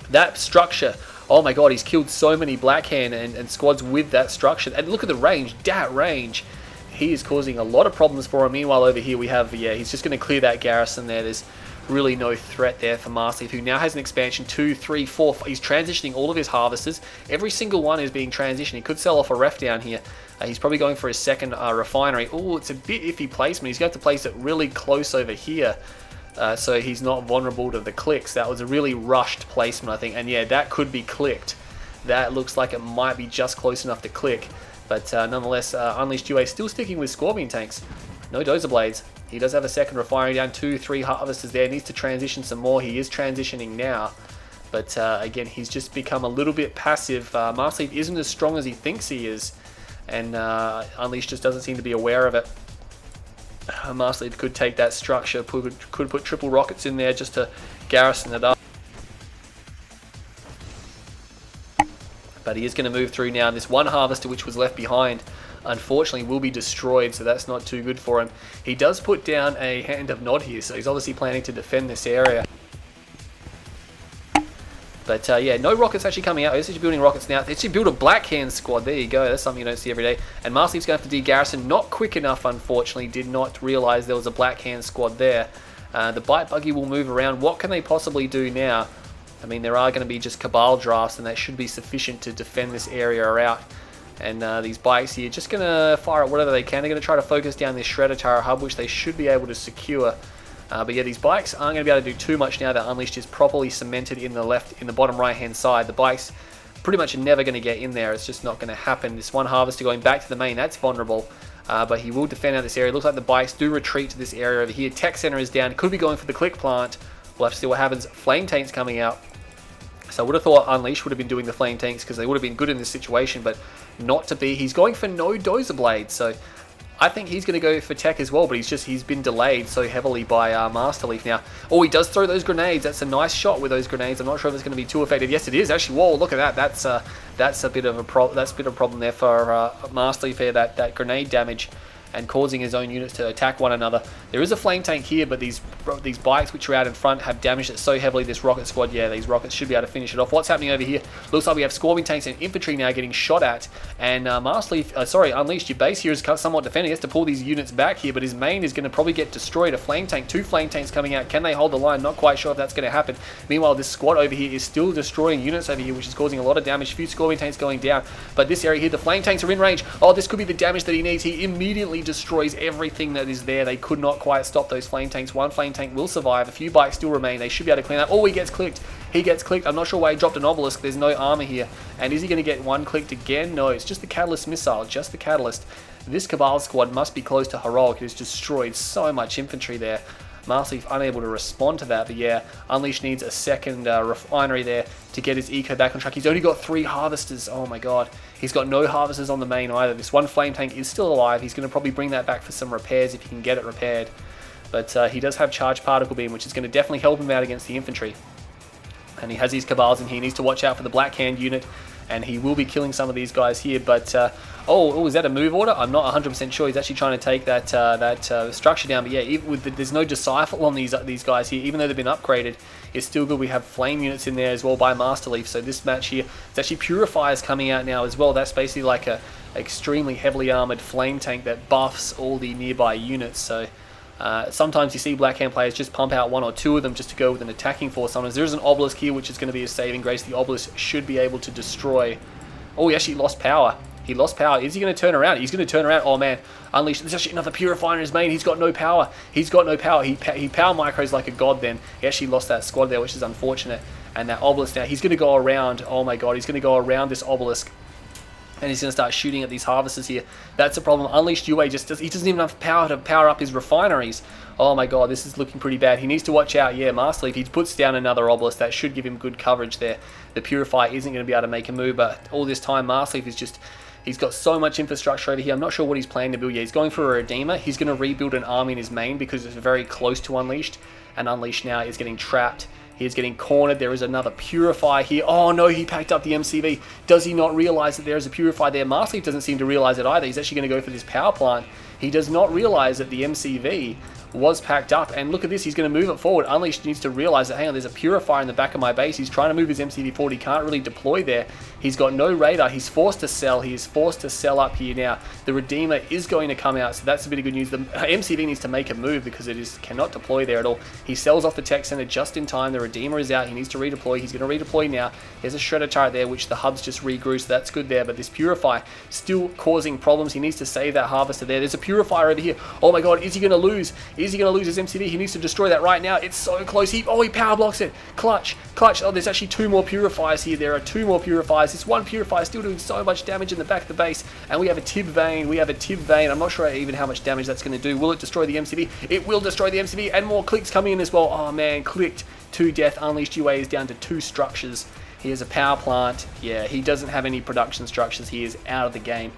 That structure, oh my god, he's killed so many Blackhand and squads with that structure. And look at the range, that range. He is causing a lot of problems for him. Meanwhile, over here we have, yeah, he's just going to clear that garrison there. There's really no threat there for Masterleaf, who now has an expansion 2, 3, 4. He's transitioning all of his harvesters. Every single one is being transitioned. He could sell off a ref down here. He's probably going for his second refinery. Oh, it's a bit iffy placement. He's going to have to place it really close over here. So he's not vulnerable to the clicks. That was a really rushed placement, I think. And yeah, that could be clicked. That looks like it might be just close enough to click. But nonetheless, Unleashed UA still sticking with Scorpion tanks. No dozer blades. He does have a second refinery down, 2, 3 harvesters there. Needs to transition some more. He is transitioning now. But again, he's just become a little bit passive. Masterleaf isn't as strong as he thinks he is. And Unleashed just doesn't seem to be aware of it. Masterleaf could take that structure, could put triple rockets in there just to garrison it up. But he is going to move through now. This one harvester which was left behind, unfortunately, will be destroyed, so that's not too good for him. He does put down a hand of nod here, so he's obviously planning to defend this area. But yeah, no rockets actually coming out. He's actually building rockets now. They actually built a Blackhand squad. There you go. That's something you don't see every day. And Masterleaf's going to have to de-garrison. Not quick enough, unfortunately. Did not realize there was a Blackhand squad there. The bite buggy will move around. What can they possibly do now? I mean, there are going to be just Cabal drafts, and that should be sufficient to defend this area out. And these bikes here just going to fire at whatever they can. They're going to try to focus down this Shredder Tower hub, which they should be able to secure. But yeah, these bikes aren't going to be able to do too much now that Unleashed is properly cemented in the bottom right hand side. The bikes pretty much are never going to get in there. It's just not going to happen. This one Harvester going back to the main, that's vulnerable. But he will defend out this area. It looks like the bikes do retreat to this area over here. Tech Center is down. Could be going for the Click Plant. We'll have to see what happens. Flame Tank's coming out. So I would have thought Unleashed would have been doing the Flame Tanks because they would have been good in this situation, but not to be. He's going for no Dozer Blades, so I think he's going to go for Tech as well, but he's been delayed so heavily by Masterleaf now. Oh, he does throw those grenades. That's a nice shot with those grenades. I'm not sure if it's going to be too effective. Yes, it is actually. Whoa, look at that. That's a bit of a problem there for Masterleaf here. That grenade damage and causing his own units to attack one another. There is a flame tank here, but these bikes which are out in front have damaged it so heavily. This rocket squad, yeah, these rockets should be able to finish it off. What's happening over here? Looks like we have swarming tanks and infantry now getting shot at, and Unleashed, your base here is somewhat defending. He has to pull these units back here, but his main is going to probably get destroyed. A flame tank, 2 flame tanks coming out. Can they hold the line? Not quite sure if that's going to happen. Meanwhile, this squad over here is still destroying units over here, which is causing a lot of damage. A few swarming tanks going down, but this area here, the flame tanks are in range. Oh, this could be the damage that he needs. He immediately destroys everything that is there. They could not quite stop those flame tanks. One flame tank will survive. A few bikes still remain. They should be able to clean up. Oh, he gets clicked. He gets clicked. I'm not sure why he dropped an obelisk. There's no armor here. And is he going to get one clicked again? No, it's just the catalyst missile. Just the catalyst. This Cabal squad must be close to heroic. It has destroyed so much infantry there. Masterleaf unable to respond to that, but yeah, Unleashed needs a second refinery there to get his eco back on track. He's only got 3 harvesters. Oh my god. He's got no harvesters on the main either. This one flame tank is still alive. He's going to probably bring that back for some repairs if he can get it repaired. But he does have charged particle beam, which is going to definitely help him out against the infantry. And he has these Cabals in here. He needs to watch out for the Black Hand unit, and he will be killing some of these guys here. But oh, is that a move order? I'm not 100% sure. He's actually trying to take that structure down. But yeah, even with there's no Disciple on these guys here, even though they've been upgraded. It's still good. We have flame units in there as well by Masterleaf. So this match here, it's actually Purifiers coming out now as well. That's basically like a extremely heavily armored flame tank that buffs all the nearby units. So sometimes you see Black Hand players just pump out 1 or 2 of them just to go with an attacking force. Sometimes there's an obelisk here, which is going to be a saving grace. The obelisk should be able to destroy. Oh, he actually lost power. He lost power. Is he going to turn around? He's going to turn around. Oh man, Unleashed. There's actually another Purifier in his main. He's got no power. He's got no power. He power micros like a god then. He actually lost that squad there, which is unfortunate. And that obelisk now, he's going to go around. Oh my god, he's going to go around this obelisk. And he's going to start shooting at these harvesters here. That's a problem. Unleashed UA he doesn't even have power to power up his refineries. Oh my god, this is looking pretty bad. He needs to watch out. Yeah, Masterleaf, he puts down another obelisk. That should give him good coverage there. The Purifier isn't going to be able to make a move, but all this time Masterleaf is just... He's got so much infrastructure over here. I'm not sure what he's planning to build yet. He's going for a Redeemer. He's going to rebuild an army in his main because it's very close to Unleashed. And Unleashed now is getting trapped. He is getting cornered. There is another Purifier here. Oh no, he packed up the MCV. Does he not realize that there is a Purifier there? Masterleaf doesn't seem to realize it either. He's actually going to go for this power plant. He does not realize that the MCV was packed up, and look at this, he's going to move it forward. Unleashed needs to realize that, hang on, there's a Purifier in the back of my base. He's trying to move his MCV forward. He can't really deploy there. He's got no radar. He's forced to sell. He is forced to sell up here now. The Redeemer is going to come out, so that's a bit of good news. The MCV needs to make a move because it cannot deploy there at all. He sells off the tech center just in time. The Redeemer is out. He needs to redeploy. He's going to redeploy now. There's a Shredder turret there, which the hubs just regrew, so that's good there, but this Purifier still causing problems. He needs to save that Harvester there. There's a Purifier over here. Oh my god, is he going to lose? Is he going to lose his MCV? He needs to destroy that right now. It's so close. He power blocks it. Clutch. Oh, there's actually 2 more Purifiers here. There are 2 more Purifiers. This one Purifier is still doing so much damage in the back of the base. And we have a Tib Vein. I'm not sure even how much damage that's going to do. Will it destroy the MCV? It will destroy the MCV, and more clicks coming in as well. Oh man, clicked to death. Unleashed UA is down to 2 structures. He has a power plant. Yeah, he doesn't have any production structures. He is out of the game.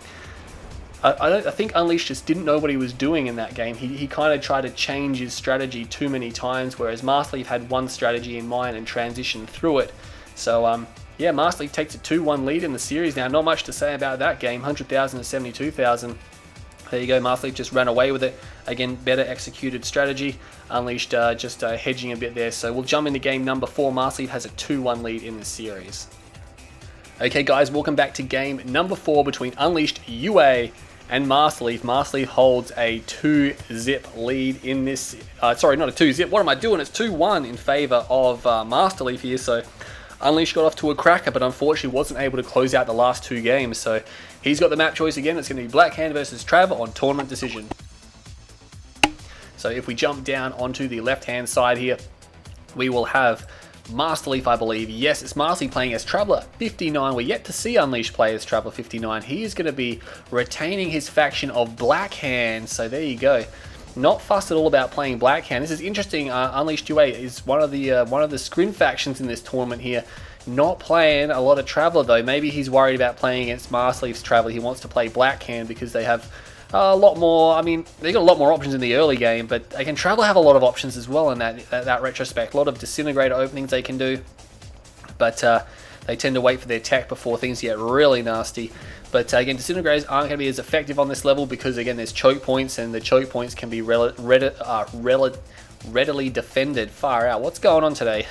I think Unleashed just didn't know what he was doing in that game. He kind of tried to change his strategy too many times, whereas Masterleaf had one strategy in mind and transitioned through it. So, yeah, Masterleaf takes a 2-1 lead in the series now. Not much to say about that game, 100,000 to 72,000. There you go, Masterleaf just ran away with it. Again, better executed strategy. Unleashed just hedging a bit there. So we'll jump into game number 4. Masterleaf has a 2-1 lead in the series. Okay guys, welcome back to game number 4 between Unleashed UA and Masterleaf. Masterleaf holds a 2-zip lead in this... sorry, not a 2-zip. What am I doing? It's 2-1 in favor of Masterleaf here. So Unleashed got off to a cracker, but unfortunately wasn't able to close out the last 2 games. So he's got the map choice again. It's going to be Black Hand versus Trav on tournament decision. So if we jump down onto the left-hand side here, we will have Masterleaf, I believe. Yes, it's Masterleaf playing as Traveller 59. We're yet to see Unleashed play as Traveller 59. He is going to be retaining his faction of Black Hand. So there you go. Not fussed at all about playing Black Hand. This is interesting. Unleashed UA is one of the scrim factions in this tournament here. Not playing a lot of Traveller though. Maybe he's worried about playing against Masterleaf's Traveller. He wants to play Black Hand because they have a lot more. I mean, they got a lot more options in the early game, but they can Traveller have a lot of options as well in that retrospect. A lot of disintegrator openings they can do, but they tend to wait for their tech before things get really nasty. But again, disintegrators aren't going to be as effective on this level because again, there's choke points, and the choke points can be readily defended. Far out. What's going on today?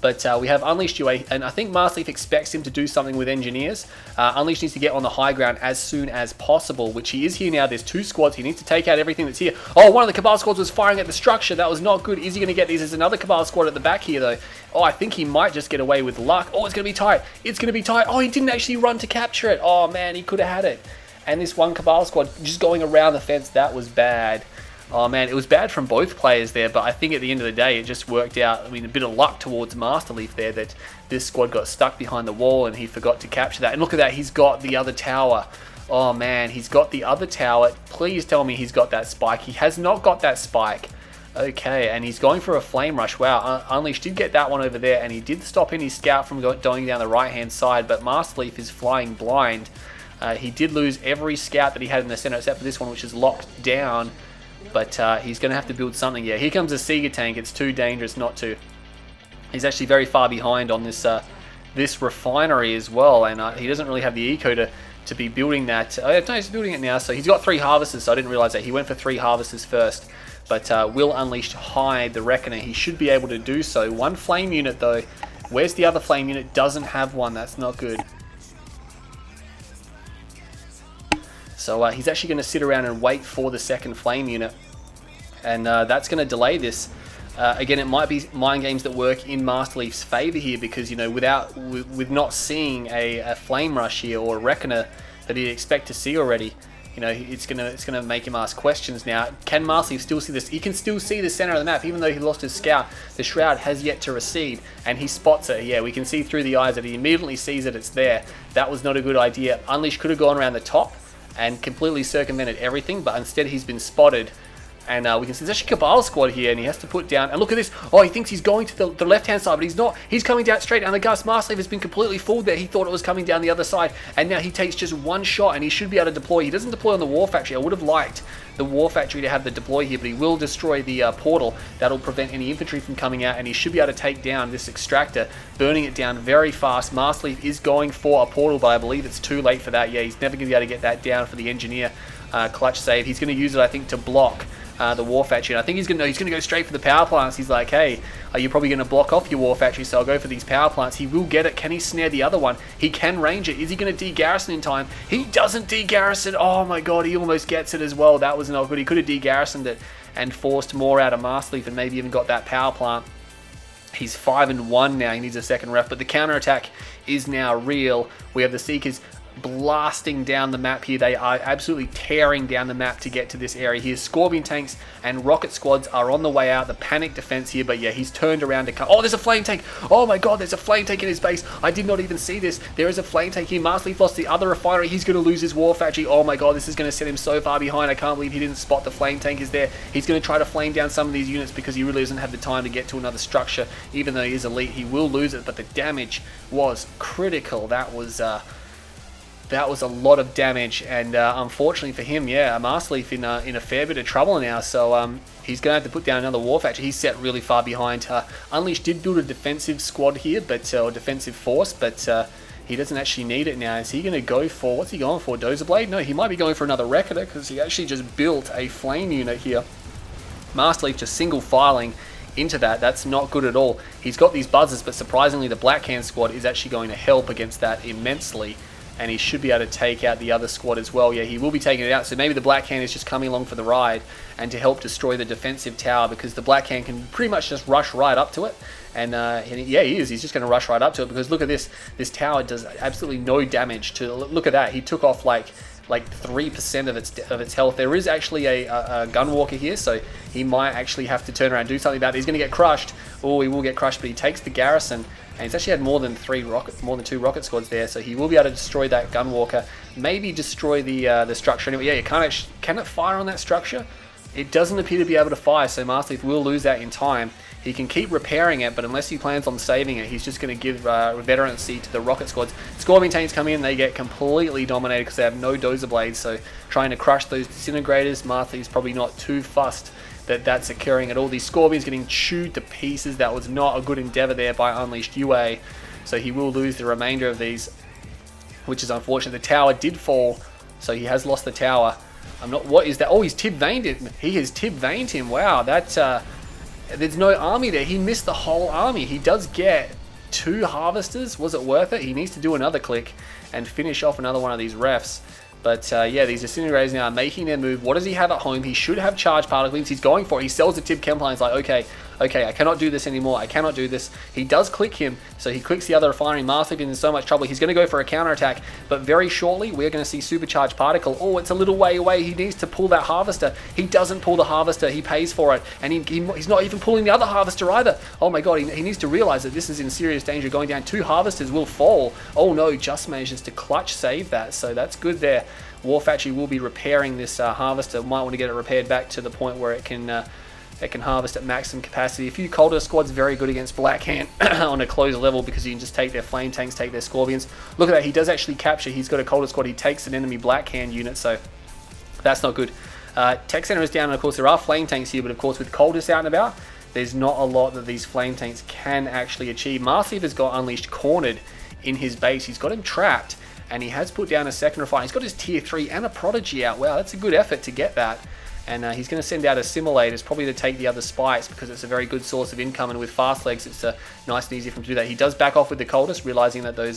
But we have Unleashed UA, and I think Masterleaf expects him to do something with engineers. Unleashed needs to get on the high ground as soon as possible, which he is here now. There's 2 squads. He needs to take out everything that's here. Oh, one of the Cabal squads was firing at the structure. That was not good. Is he going to get these? There's another Cabal squad at the back here, though. Oh, I think he might just get away with luck. Oh, it's going to be tight. It's going to be tight. Oh, he didn't actually run to capture it. Oh, man, he could have had it. And this one Cabal squad just going around the fence, that was bad. Oh man, it was bad from both players there, but I think at the end of the day, it just worked out. I mean, a bit of luck towards Masterleaf there that this squad got stuck behind the wall and he forgot to capture that. And look at that, he's got the other tower. Oh man, he's got the other tower. Please tell me he's got that spike. He has not got that spike. Okay, and he's going for a flame rush. Wow, Unleashed did get that one over there, and he did stop any scout from going down the right-hand side, but Masterleaf is flying blind. He did lose every scout that he had in the center, except for this one, which is locked down. But he's going to have to build something. Yeah, here comes a Seeger tank. It's too dangerous not to. He's actually very far behind on this this refinery as well, and he doesn't really have the eco to be building that. Oh, no, he's building it now. So he's got 3 harvesters, so I didn't realize that. He went for 3 harvesters first. But will Unleashed hide the Reckoner? He should be able to do so. 1 flame unit, though. Where's the other flame unit? Doesn't have one. That's not good. So he's actually going to sit around and wait for the 2nd flame unit. And that's going to delay this. Again, it might be mind games that work in Masterleaf's favor here because, you know, with not seeing a flame rush here or a Reckoner that he'd expect to see already, you know, it's gonna make him ask questions now. Can Masterleaf still see this? He can still see the center of the map, even though he lost his scout. The shroud has yet to recede, and he spots it. Yeah, we can see through the eyes that he immediately sees that it's there. That was not a good idea. Unleashed could have gone around the top and completely circumvented everything, but instead he's been spotted. And we can see there's actually a Cabal squad here, and he has to put down. And look at this. Oh, he thinks he's going to the left-hand side, but he's not. He's coming down straight down the Gus. Masterleaf has been completely fooled there. He thought it was coming down the other side, and now he takes just 1 shot, and he should be able to deploy. He doesn't deploy on the War Factory. I would have liked the War Factory to have the deploy here, but he will destroy the portal. That'll prevent any infantry from coming out, and he should be able to take down this extractor, burning it down very fast. Masterleaf is going for a portal, but I believe it's too late for that. Yeah, he's never going to be able to get that down for the engineer clutch save. He's going to use it, I think, to block the War Factory. And I think he's going to go straight for the power plants. He's like, hey, you're probably going to block off your War Factory, so I'll go for these power plants. He will get it. Can he snare the other one? He can range it. Is he going to de-garrison in time? He doesn't de-garrison. Oh my god, he almost gets it as well. That was not good. He could have de-garrisoned it and forced more out of Masterleaf and maybe even got that power plant. He's 5-1 now. He needs a 2nd ref, but the counterattack is now real. We have the Seekers blasting down the map here. They are absolutely tearing down the map to get to this area here. Scorpion tanks and rocket squads are on the way out. The panic defense here, but yeah, he's turned around to come. Oh, there's a flame tank. Oh my god, there's a flame tank in his base. I did not even see this. There is a flame tank here. Masterleaf lost the other refinery. He's going to lose his War Factory. Oh my god, this is going to set him so far behind. I can't believe he didn't spot the flame tank is there. He's going to try to flame down some of these units because he really doesn't have the time to get to another structure. Even though he is elite, he will lose it, but the damage was critical. That was a lot of damage, and unfortunately for him, yeah, Masterleaf in a fair bit of trouble now, so he's going to have to put down another War Factory. He's set really far behind. Unleashed did build a defensive squad here, or defensive force, but he doesn't actually need it now. Is he going to go for, what's he going for, Dozer Blade? No, he might be going for another Reckoner, because he actually just built a flame unit here. Masterleaf just single filing into that. That's not good at all. He's got these buzzers, but surprisingly the Black Hand squad is actually going to help against that immensely. and he should be able to take out the other squad as well. Yeah, he will be taking it out, so maybe the Black Hand is just coming along for the ride and to help destroy the defensive tower, because the Black Hand can pretty much just rush right up to it. And yeah, he is. He's just going to rush right up to it, because look at this. This tower does absolutely no damage to. Look at that. He took off like 3% of its health. There is actually a gunwalker here, so he might actually have to turn around and do something about it. He's going to get crushed. Oh, he will get crushed, but he takes the garrison, and he's actually had more than 2 rocket squads there, so he will be able to destroy that gunwalker. Maybe destroy the structure anyway. Yeah, you can't actually, can it fire on that structure? It doesn't appear to be able to fire, so masterleaf will lose that in time. He can keep repairing it, but unless he plans on saving it, he's just going to give veterancy to the rocket squads. Scorpion tanks come in, they get completely dominated because they have no dozer blades, so trying to crush those disintegrators, masterleaf's probably not too fussed that that's occurring at all. These scorpions getting chewed to pieces. That was not a good endeavor there by Unleashed UA, so he will lose the remainder of these, which is unfortunate. The tower did fall, so he has lost the tower. What is that? Oh, he's tib-veined him. He has tib-veined him. Wow, that's there's no army there. He missed the whole army. He does get 2 harvesters. Was it worth it? He needs to do another click and finish off another one of these refs. But yeah, these disintegrators now are making their move. What does he have at home? He should have charge particles. He's going for it. He sells the tib chem line. He's like, okay, I cannot do this anymore. I cannot do this. He does click him, so he clicks the other refinery. masterleaf is in so much trouble. He's going to go for a counterattack, but very shortly we're going to see supercharged particle. Oh, it's a little way away. He needs to pull that harvester. He doesn't pull the harvester. He pays for it, and he's not even pulling the other harvester either. Oh my god, he needs to realize that this is in serious danger. Going down, 2 harvesters will fall. Oh no, just manages to clutch save that, so that's good there. War Factory will be repairing this harvester. Might want to get it repaired back to the point where it can harvest at maximum capacity. A few Coulter squads very good against Black Hand on a closed level, because you can just take their flame tanks, take their scorpions. Look at that, he does actually capture. He's got a Coulter squad. He takes an enemy Black Hand unit, so that's not good. Tech center is down, and of course there are flame tanks here, but of course with Coulters out and about, there's not a lot that these flame tanks can actually achieve. masterleaf has got Unleashed cornered in his base. He's got him trapped, and he has put down a second refine. He's got his tier 3 and a prodigy out. Wow, that's a good effort to get that. And he's going to send out assimilators, probably to take the other spikes, because it's a very good source of income, and with fast legs it's nice and easy for him to do that. He does back off with the cultists, realizing that those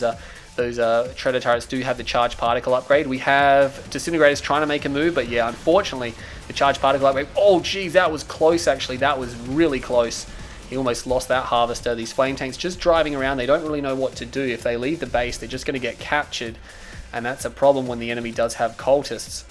Treader turrets do have the charge particle upgrade. We have disintegrators trying to make a move, but yeah, unfortunately the charge particle upgrade, oh geez, that was close actually. That was really close. He almost lost that harvester. These flame tanks just driving around, they don't really know what to do. If they leave the base, they're just going to get captured, and that's a problem when the enemy does have cultists.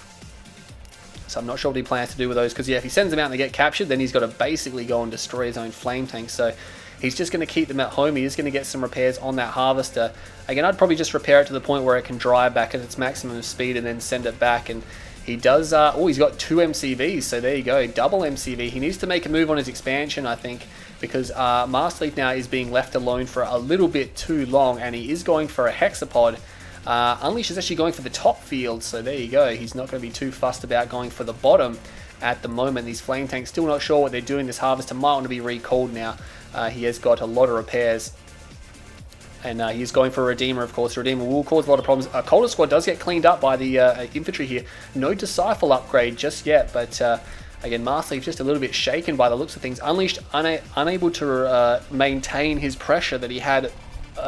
So I'm not sure what he plans to do with those, because yeah, if he sends them out and they get captured, then he's got to basically go and destroy his own flame tanks. So he's just going to keep them at home. He is going to get some repairs on that harvester. Again, I'd probably just repair it to the point where it can drive back at its maximum speed and then send it back. And he does, oh, he's got 2 MCVs, so there you go, double MCV. He needs to make a move on his expansion, I think, because masterleaf now is being left alone for a little bit too long, and he is going for a hexapod. Unleash is actually going for the top field, so there you go. He's not going to be too fussed about going for the bottom at the moment. These flame tanks still not sure what they're doing. This harvester might want to be recalled now. He has got a lot of repairs, and he's going for a Redeemer, of course. Redeemer will cause a lot of problems. Coulter squad does get cleaned up by the infantry here. No Disciple upgrade just yet, but again, masterleaf just a little bit shaken by the looks of things. Unleashed unable to maintain his pressure that he had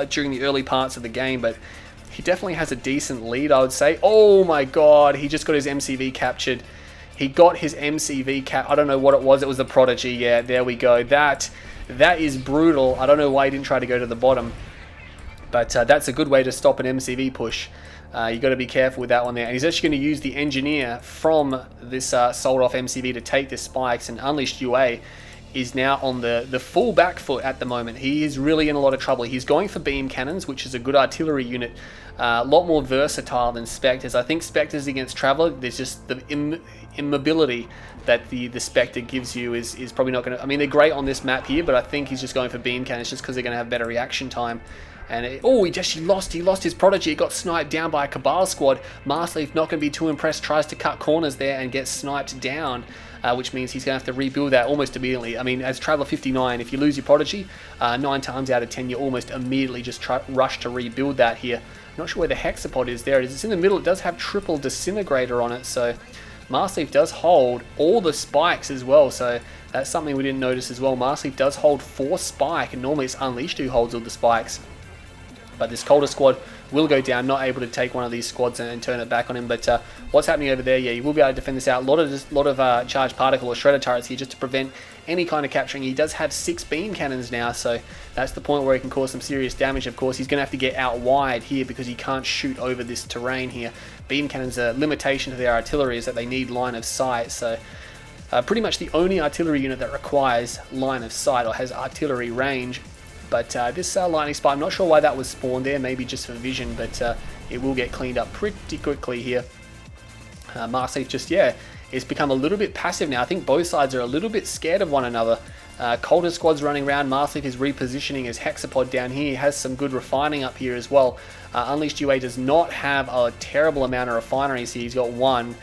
during the early parts of the game, but he definitely has a decent lead, I would say. Oh my god, he just got his MCV captured. He got his MCV cap. I don't know what it was. It was the Prodigy. Yeah, there we go. That is brutal. I don't know why he didn't try to go to the bottom, but that's a good way to stop an MCV push. You got to be careful with that one there. And he's actually going to use the engineer from this sold off MCV to take the spikes, and Unleashed UA is now on the full back foot at the moment. He is really in a lot of trouble. He's going for beam cannons, which is a good artillery unit. A lot more versatile than Spectres. I think Spectres against Traveller, there's just the immobility that the Spectre gives you is probably not going to... I mean, they're great on this map here, but I think he's just going for beam cannons just because they're going to have better reaction time. And he lost his Prodigy. He got sniped down by a Cabal squad. masterleaf not going to be too impressed, tries to cut corners there and gets sniped down, which means he's going to have to rebuild that almost immediately. I mean, as Traveller 59, if you lose your Prodigy, 9 times out of 10, you almost immediately just rush to rebuild that here. I'm not sure where the hexapod is. There it is. It's in the middle. It does have triple disintegrator on it, so masterleaf does hold all the spikes as well, so that's something we didn't notice as well. masterleaf does hold 4 spike, and normally it's Unleashed who holds all the spikes. But this Calder squad will go down, not able to take one of these squads and turn it back on him. But what's happening over there, yeah, you will be able to defend this out. A lot of charged particle or shredder turrets here just to prevent any kind of capturing. He does have 6 beam cannons now, so that's the point where he can cause some serious damage. Of course, he's going to have to get out wide here because he can't shoot over this terrain here. Beam cannons, a limitation to their artillery is that they need line of sight, so pretty much the only artillery unit that requires line of sight or has artillery range. But this lightning spike, I'm not sure why that was spawned there, maybe just for vision, but it will get cleaned up pretty quickly here. Masterleaf just, yeah, it's become a little bit passive now. I think both sides are a little bit scared of one another. Calder squad's running around, Masterleaf is repositioning his hexapod down here. He has some good refining up here as well. Unleashed UA does not have a terrible amount of refineries here. He's got 1.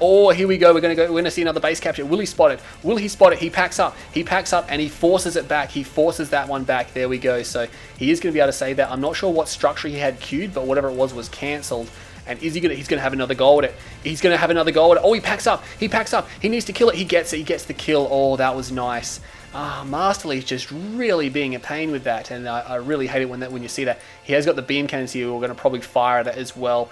Oh, here we go. We're going to see another base capture. Will he spot it? Will he spot it? He packs up. He packs up and he forces it back. He forces that one back. There we go. So he is going to be able to save that. I'm not sure what structure he had queued, but whatever it was cancelled. And is he gonna? He's going to have another goal with it. He's going to have another goal with it. Oh, he packs up. He packs up. He needs to kill it. He gets it. He gets the kill. Oh, that was nice. Masterleaf just really being a pain with that, and I really hate it when you see that. He has got the beam cannons here. We're going to probably fire that as well.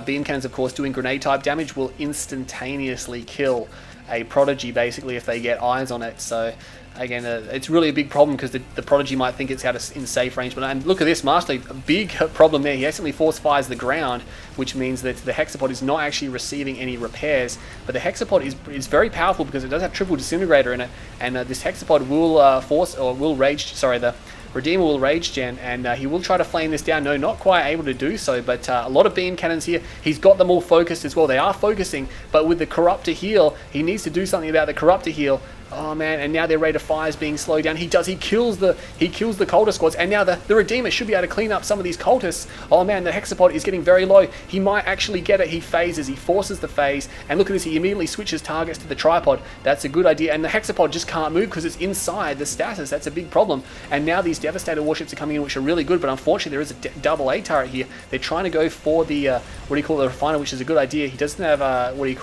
Beam cannons, of course, doing grenade type damage will instantaneously kill a Prodigy, basically, if they get eyes on it. So again, it's really a big problem because the Prodigy might think it's out in safe range. But and look at this, Masterleaf, a big problem there. He accidentally force fires the ground, which means that the hexapod is not actually receiving any repairs. But the hexapod is very powerful because it does have triple disintegrator in it, and this hexapod will the Redeemer will rage gen, and he will try to flame this down. No, not quite able to do so, but a lot of beam cannons here. He's got them all focused as well. They are focusing, but with the Corruptor heal, he needs to do something about the Corruptor heal. Oh man, and now their rate of fire is being slowed down. He kills the cultist squads, and now the Redeemer should be able to clean up some of these cultists. Oh man, the hexapod is getting very low. He might actually get it. He phases, he forces the phase, and look at this, he immediately switches targets to the tripod. That's a good idea, and the hexapod just can't move because it's inside the status. That's a big problem. And now these Devastator warships are coming in, which are really good, but unfortunately there is a double A turret here. They're trying to go for the, the refiner, which is a good idea. He doesn't have, he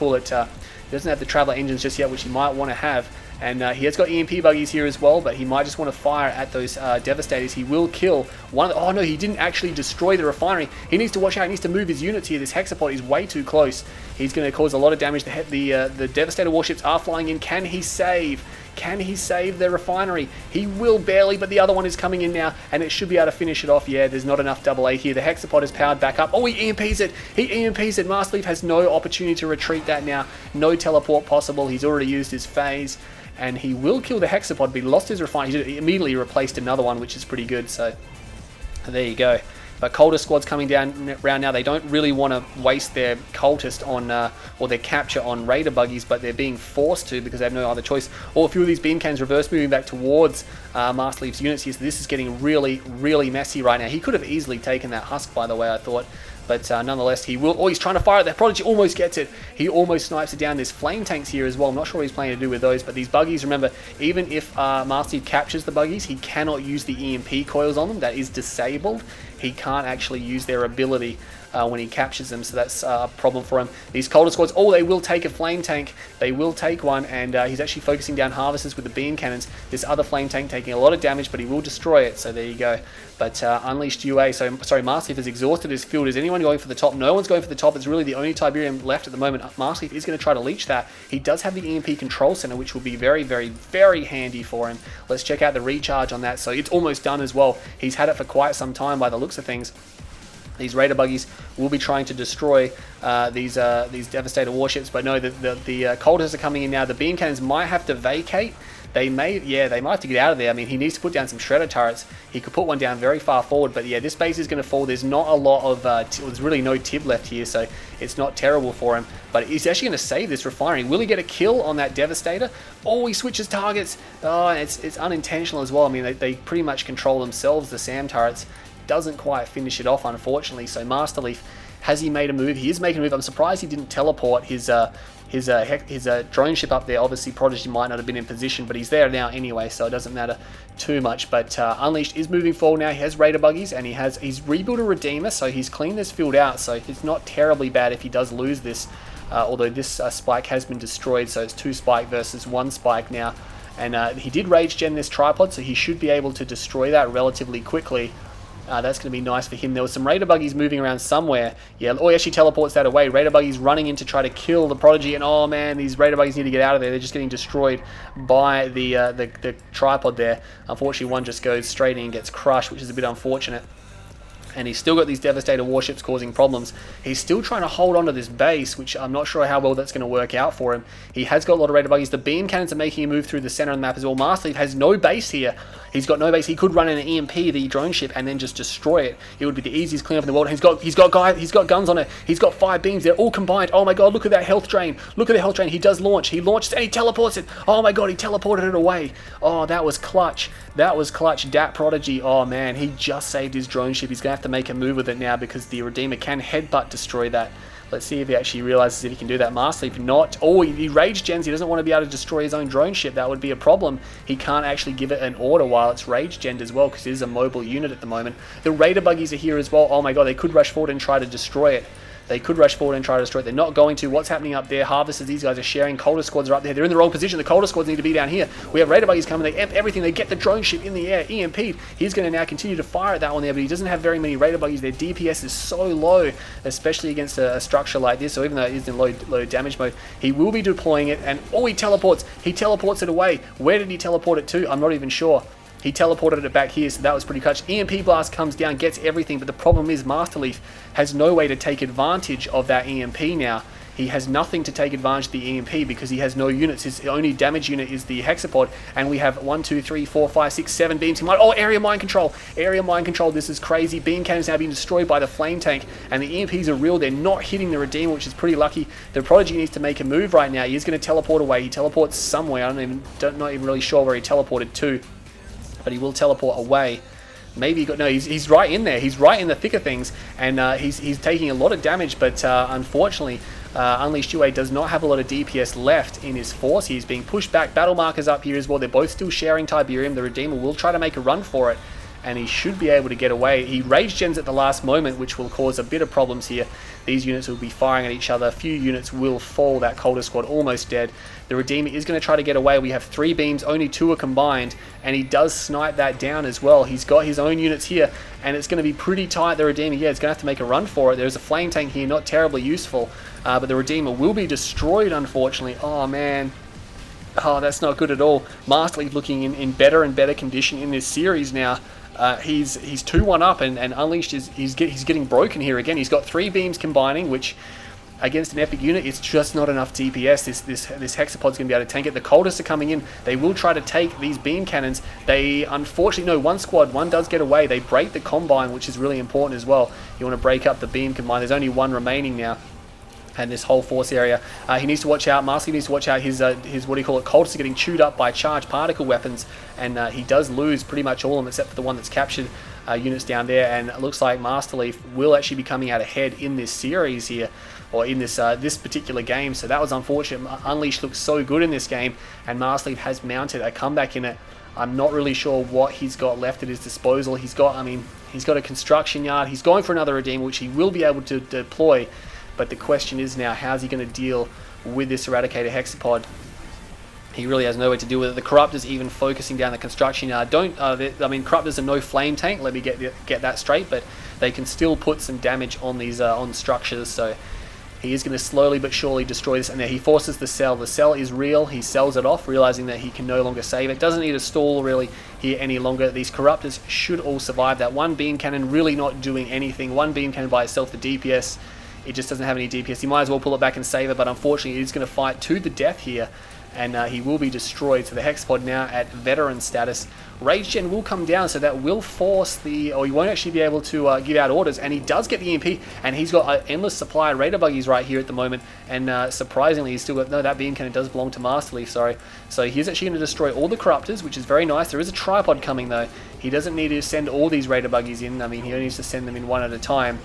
doesn't have the Traveler engines just yet, which he might want to have. And he has got EMP buggies here as well, but he might just want to fire at those Devastators. He will kill one of the... Oh no, he didn't actually destroy the refinery. He needs to watch out. He needs to move his units here. This hexapod is way too close. He's going to cause a lot of damage. The Devastator warships are flying in. Can he save? Can he save the refinery? He will barely, but the other one is coming in now, and it should be able to finish it off. Yeah, there's not enough double A here. The hexapod is powered back up. Oh, he EMPs it. He EMPs it. Masterleaf has no opportunity to retreat that now. No teleport possible. He's already used his phase. And he will kill the hexapod, but he lost his refinery. He immediately replaced another one, which is pretty good. So there you go. But cultist squad's coming down around now. They don't really want to waste their cultist on, or their capture on raider buggies, but they're being forced to because they have no other choice. Or a few of these beam cannons reverse moving back towards Masterleaf's units here. So this is getting really, really messy right now. He could have easily taken that husk, by the way, I thought. But nonetheless, he will... Oh, he's trying to fire at that Prodigy. Almost gets it. He almost snipes it down. There's flame tanks here as well. I'm not sure what he's planning to do with those. But these buggies, remember, even if Masterleaf captures the buggies, he cannot use the EMP coils on them. That is disabled. He can't actually use their ability when he captures them, so that's a problem for him. These Calder squads, oh, they will take a flame tank. They will take one, and he's actually focusing down harvesters with the beam cannons. This other flame tank taking a lot of damage, but he will destroy it, so there you go. But Unleashed UA, Masterleaf has exhausted his field. Is anyone going for the top? No one's going for the top. It's really the only Tiberium left at the moment. Masterleaf is going to try to leech that. He does have the EMP control center, which will be very, very, very handy for him. Let's check out the recharge on that. So it's almost done as well. He's had it for quite some time by the looks of things. These raider buggies will be trying to destroy these Devastator warships, but no, the cultists are coming in now. The beam cannons might have to vacate. They might have to get out of there. I mean, he needs to put down some shredder turrets. He could put one down very far forward, but yeah, this base is going to fall. There's not a lot of, there's really no tib left here, so it's not terrible for him. But he's actually going to save this refinery. Will he get a kill on that Devastator? Oh, he switches targets. Oh, it's unintentional as well. I mean, they pretty much control themselves, the SAM turrets. Doesn't quite finish it off, unfortunately. So Masterleaf, has he made a move? He is making a move. I'm surprised he didn't teleport his drone ship up there. Obviously, Prodigy might not have been in position, but he's there now anyway, so it doesn't matter too much. But Unleashed is moving forward now. He has Raider buggies, and he's rebuilt a Redeemer, so he's cleaned this field out. So it's not terribly bad if he does lose this, although this spike has been destroyed, so it's 2 spike versus 1 spike now. And he did rage gen this tripod, so he should be able to destroy that relatively quickly. That's going to be nice for him. There was some Raider buggies moving around somewhere. Yeah, oh, he actually teleports that away. Raider buggies running in to try to kill the Prodigy, and oh man, these Raider buggies need to get out of there. They're just getting destroyed by the tripod there. Unfortunately, one just goes straight in and gets crushed, which is a bit unfortunate. And he's still got these Devastator warships causing problems. He's still trying to hold on to this base, which I'm not sure how well that's going to work out for him. He has got a lot of Raider buggies. The beam cannons are making him move through the center of the map as well. Masterleaf has no base here. He's got no base. He could run in an EMP, the drone ship, and then just destroy it. It would be the easiest cleanup in the world. He's got guns on it. He's got 5 beams. They're all combined. Oh my god, look at that health drain. Look at the health drain. He does launch. He launches and he teleports it. Oh my god, he teleported it away. Oh, that was clutch. That was clutch. Dat Prodigy. Oh man, he just saved his drone ship. He's going to have to make a move with it now because the Redeemer can headbutt destroy that. Let's see if he actually realizes that he can do that. Masterleaf not. Oh, he rage gens. He doesn't want to be able to destroy his own drone ship. That would be a problem. He can't actually give it an order while it's rage gen as well because it is a mobile unit at the moment. The Raider buggies are here as well. Oh my god, they could rush forward and try to destroy it. They could rush forward and try to destroy it. They're not going to. What's happening up there? Harvesters, these guys are sharing. Colder squads are up there. They're in the wrong position. The colder squads need to be down here. We have Raider buggies coming. They amp everything. They get the drone ship in the air. EMP'd. He's going to now continue to fire at that one there, but he doesn't have very many Raider buggies. Their DPS is so low, especially against a structure like this. So even though it is in low damage mode, he will be deploying it. And oh, he teleports. He teleports it away. Where did he teleport it to? I'm not even sure. He teleported it back here, so that was pretty clutch. EMP Blast comes down, gets everything, but the problem is Masterleaf has no way to take advantage of that EMP now. He has nothing to take advantage of the EMP because he has no units. His only damage unit is the Hexapod, and we have 1, 2, 3, 4, 5, 6, 7 beams. Oh, area mind control. Area mind control. This is crazy. Beam cannons now being destroyed by the flame tank, and the EMPs are real. They're not hitting the Redeemer, which is pretty lucky. The Prodigy needs to make a move right now. He is going to teleport away. He teleports somewhere. Not even really sure where he teleported to. But he will teleport away. Maybe he got no. He's right in there. He's right in the thick of things, and he's taking a lot of damage. But unfortunately, Unleashed UA does not have a lot of DPS left in his force. He's being pushed back. Battle markers up here as well. They're both still sharing Tiberium. The Redeemer will try to make a run for it, and he should be able to get away. He rage gens at the last moment, which will cause a bit of problems here. These units will be firing at each other. A few units will fall. That Colder squad almost dead. The Redeemer is going to try to get away. We have 3 beams, only 2 are combined, and he does snipe that down as well. He's got his own units here, and it's going to be pretty tight. The Redeemer, yeah, it's going to have to make a run for it. There's a flame tank here, not terribly useful, but the Redeemer will be destroyed, unfortunately. Oh, man. Oh, that's not good at all. Masterleaf looking in better and better condition in this series now. He's 2-1 up, and Unleashed he's getting broken here again. He's got 3 beams combining, which against an epic unit, it's just not enough DPS. This Hexapod's going to be able to tank it. The coldest are coming in. They will try to take these beam cannons. They unfortunately, no, one does get away. They break the combine, which is really important as well. You want to break up the beam combine. There's only 1 remaining now. And this whole force area, he needs to watch out. Masterleaf needs to watch out. His what do you call it? Cultists are getting chewed up by charged particle weapons, and he does lose pretty much all of them except for the one that's captured units down there. And it looks like Masterleaf will actually be coming out ahead in this series here, or in this this particular game. So that was unfortunate. Unleashed looks so good in this game, and Masterleaf has mounted a comeback in it. I'm not really sure what he's got left at his disposal. He's got a construction yard. He's going for another Redeemer, which he will be able to deploy. But the question is now, how's he going to deal with this Eradicator Hexapod? He really has no way to deal with it. The Corruptors even focusing down the construction yard. Corruptors are no flame tank. Let me get that straight. But they can still put some damage on these on structures. So he is going to slowly but surely destroy this. And there he forces the cell. The cell is real. He sells it off, realizing that he can no longer save it. Doesn't need a stall really here any longer. These Corruptors should all survive that. 1 beam cannon really not doing anything. 1 beam cannon by itself, the DPS. It just doesn't have any DPS. He might as well pull it back and save it, but unfortunately he's going to fight to the death here, and he will be destroyed. So the Hexapod now at veteran status. Rage Gen will come down, so that will force he won't actually be able to give out orders, and he does get the EMP, and he's got an endless supply of Raider buggies right here at the moment, and surprisingly he's still got, no, that beam cannon does belong to Masterleaf, sorry. So he's actually going to destroy all the Corruptors, which is very nice. There is a tripod coming though. He doesn't need to send all these Raider buggies in. He only needs to send them in 1 at a time.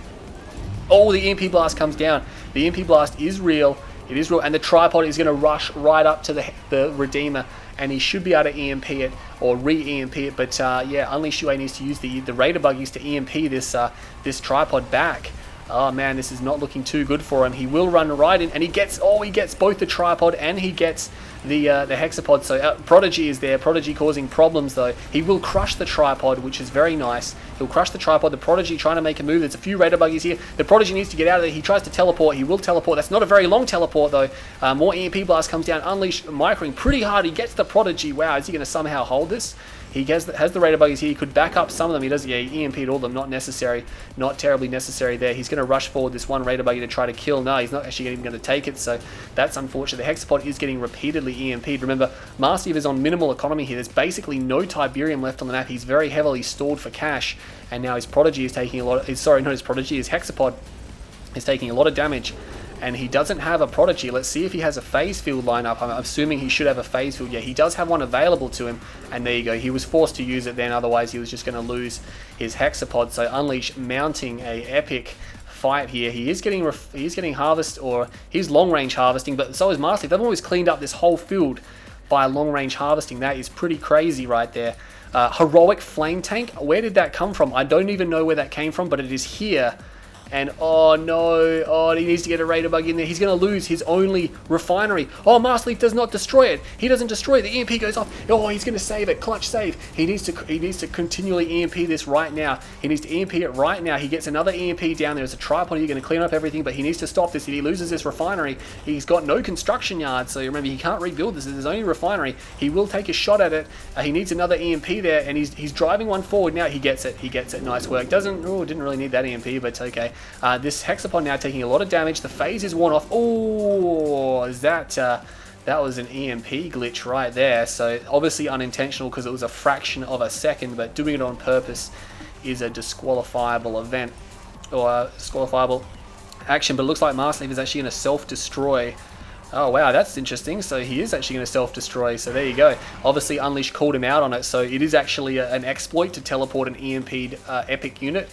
Oh, the EMP blast comes down. The EMP blast is real. It is real, and the tripod is going to rush right up to the Redeemer, and he should be able to EMP it or re-EMP it. But yeah, Unleashed UA needs to use the Raider buggies to EMP this tripod back. Oh man, this is not looking too good for him. He will run right in, and he gets both the tripod and he gets the hexapod. So Prodigy is there. Prodigy causing problems though. He will crush the tripod, which is very nice. He'll crush the tripod. The Prodigy trying to make a move. There's a few Raider buggies here. The Prodigy needs to get out of there. He tries to teleport. He will teleport. That's not a very long teleport though. More EMP blast comes down. Unleash microing pretty hard. He gets the Prodigy. Wow, is he going to somehow hold this? He has the Raider buggies here. He could back up some of them. He does, yeah, he EMP'd all of them. Not necessary. Not terribly necessary there. He's going to rush forward this one Raider buggy to try to kill. No, he's not actually even going to take it, so that's unfortunate. The Hexapod is getting repeatedly EMP'd. Remember, Masterleaf is on minimal economy here. There's basically no Tiberium left on the map. He's very heavily stalled for cash, and now his Prodigy is taking a lot of... Sorry, not his Prodigy. His Hexapod is taking a lot of damage. And he doesn't have a Prodigy. Let's see if he has a phase field lineup. I'm assuming he should have a phase field. Yeah, he does have one available to him. And there you go. He was forced to use it then. Otherwise, he was just going to lose his Hexapod. So Unleash mounting a epic fight here. He is getting harvest, or he's long range harvesting, but so is Masterleaf. They've always cleaned up this whole field by long range harvesting. That is pretty crazy right there. Heroic Flame Tank. Where did that come from? I don't even know where that came from, but it is here. And oh no, oh, he needs to get a Raider bug in there. He's going to lose his only refinery. Oh, Masterleaf does not destroy it. He doesn't destroy it. The EMP goes off. Oh, he's going to save it. Clutch save. He needs to continually EMP this right now. He needs to EMP it right now. He gets another EMP down. There's a tripod. You're going to clean up everything, but he needs to stop this. If he loses this refinery, he's got no construction yard. So remember, he can't rebuild this. This is his only refinery. He will take a shot at it. He needs another EMP there, and he's driving one forward now. He gets it. He gets it. Nice work. Didn't really need that EMP, but it's okay. This Hexapod now taking a lot of damage. The phase is worn off. Oh, is that was an EMP glitch right there. So obviously unintentional because it was a fraction of a second, but doing it on purpose is a disqualifiable event, or a disqualifiable action. But it looks like Masterleaf is actually going to self-destroy. Oh wow, that's interesting. So he is actually going to self-destroy. So there you go. Obviously Unleash called him out on it. So it is actually an exploit to teleport an EMP'd epic unit.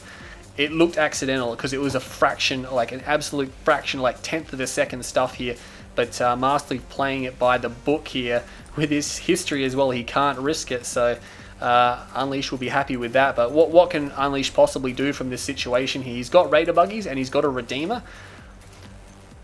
It looked accidental because it was a fraction, like an absolute fraction, like tenth of a second stuff here. But Masterleaf playing it by the book here with his history as well. He can't risk it. So Unleash will be happy with that. But what can Unleash possibly do from this situation here? He's got Raider buggies and he's got a Redeemer.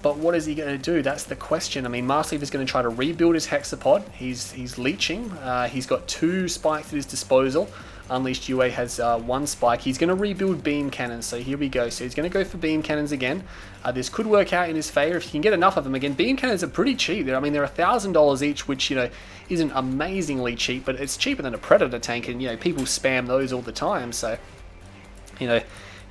But what is he going to do? That's the question. I mean, Masterleaf is going to try to rebuild his Hexapod. He's leeching. He's got 2 spikes at his disposal. Unleashed UA has 1 spike. He's going to rebuild beam cannons. So here we go. So he's going to go for beam cannons again. This could work out in his favor if he can get enough of them. Again, beam cannons are pretty cheap. I mean, they're $1,000 each, which, you know, isn't amazingly cheap, but it's cheaper than a Predator tank, and, you know, people spam those all the time. So, you know,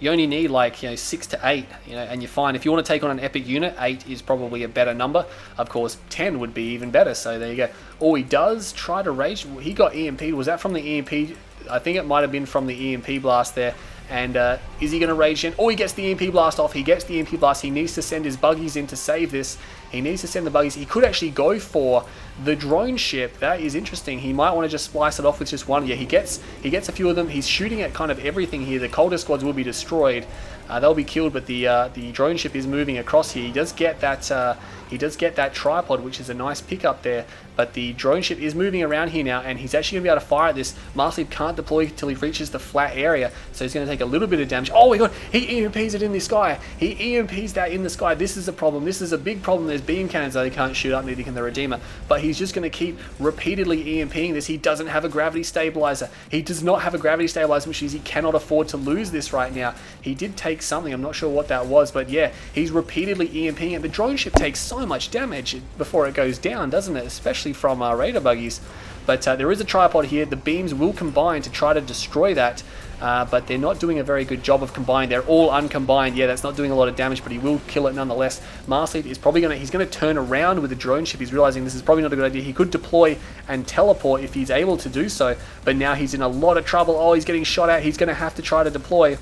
you only need like, you know, 6 to 8, you know, and you're fine. If you want to take on an epic unit, 8 is probably a better number. Of course, 10 would be even better. So there you go. Oh, he does try to rage. He got EMP'd. Was that from the EMP? I think it might have been from the EMP blast there. And is he going to rage in? Oh, he gets the EMP blast off. He gets the EMP blast. He needs to send his buggies in to save this. He needs to send the buggies. He could actually go for the drone ship. That is interesting. He might want to just splice it off with just one. Yeah, he gets a few of them. He's shooting at kind of everything here. The Coulter squads will be destroyed. They'll be killed, but the drone ship is moving across here. He does get that tripod, which is a nice pickup there. But the drone ship is moving around here now, and he's actually going to be able to fire at this. Masterleaf can't deploy until he reaches the flat area, so he's going to take a little bit of damage. Oh my god, he EMPs it in the sky. He EMPs that in the sky. This is a problem. This is a big problem. There's beam cannons that they can't shoot up, neither can the Redeemer. But he's just going to keep repeatedly EMPing this. He doesn't have a gravity stabilizer. He does not have a gravity stabilizer, which means he cannot afford to lose this right now. He did take something. I'm not sure what that was, but yeah, he's repeatedly EMPing it. The drone ship takes so much damage before it goes down, doesn't it? Especially from Raider buggies. But there is a tripod here. The beams will combine to try to destroy that, but they're not doing a very good job of combining. They're all uncombined. Yeah, that's not doing a lot of damage, but he will kill it nonetheless. Masterleaf is probably he's going to turn around with the drone ship. He's realizing this is probably not a good idea. He could deploy and teleport if he's able to do so, but now he's in a lot of trouble. Oh, he's getting shot at. He's going to have to try to deploy.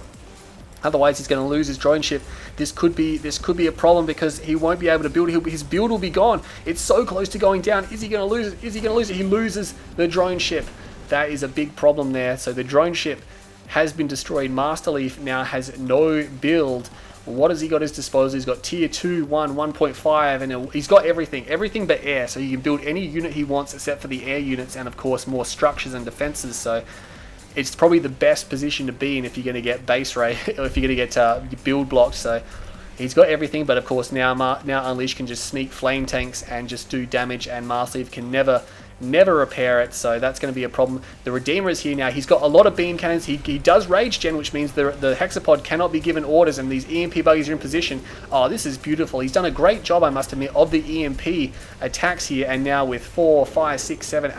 Otherwise, he's going to lose his drone ship. This could be a problem because he won't be able to build. His build will be gone. It's so close to going down. Is he going to lose it? Is he going to lose it? He loses the drone ship. That is a big problem there. So the drone ship has been destroyed. Masterleaf now has no build. What has he got at his disposal? He's got tier 2, 1, 1.5, and he's got everything but air. So he can build any unit he wants except for the air units and, of course, more structures and defenses. So it's probably the best position to be in if you're going to get base rate, or if you're going to get build blocked. So he's got everything, but of course now Unleash can just sneak flame tanks and just do damage, and Masterleaf can never repair it, so that's going to be a problem. The Redeemer is here now. He's got a lot of beam cannons. He does rage gen, which means the Hexapod cannot be given orders, and these EMP buggies are in position. Oh, this is beautiful. He's done a great job, I must admit, of the EMP attacks here, and now with 4, 5, 6, 7,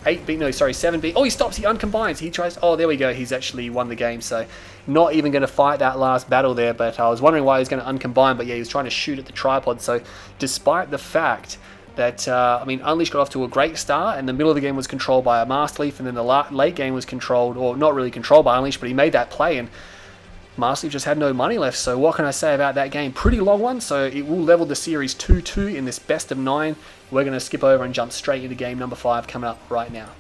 8 beam, no, sorry, 7 beam. Oh, he stops, he uncombines. He tries, oh, there we go. He's actually won the game, so not even going to fight that last battle there, but I was wondering why he was going to uncombine, but yeah, he was trying to shoot at the tripod, so despite the fact that, I mean, Unleash got off to a great start, and the middle of the game was controlled by a Masterleaf, and then the late game was controlled, or not really controlled by Unleash, but he made that play, and Masterleaf just had no money left. So what can I say about that game? Pretty long one, so it will level the series 2-2 in this best of 9. We're going to skip over and jump straight into game number 5 coming up right now.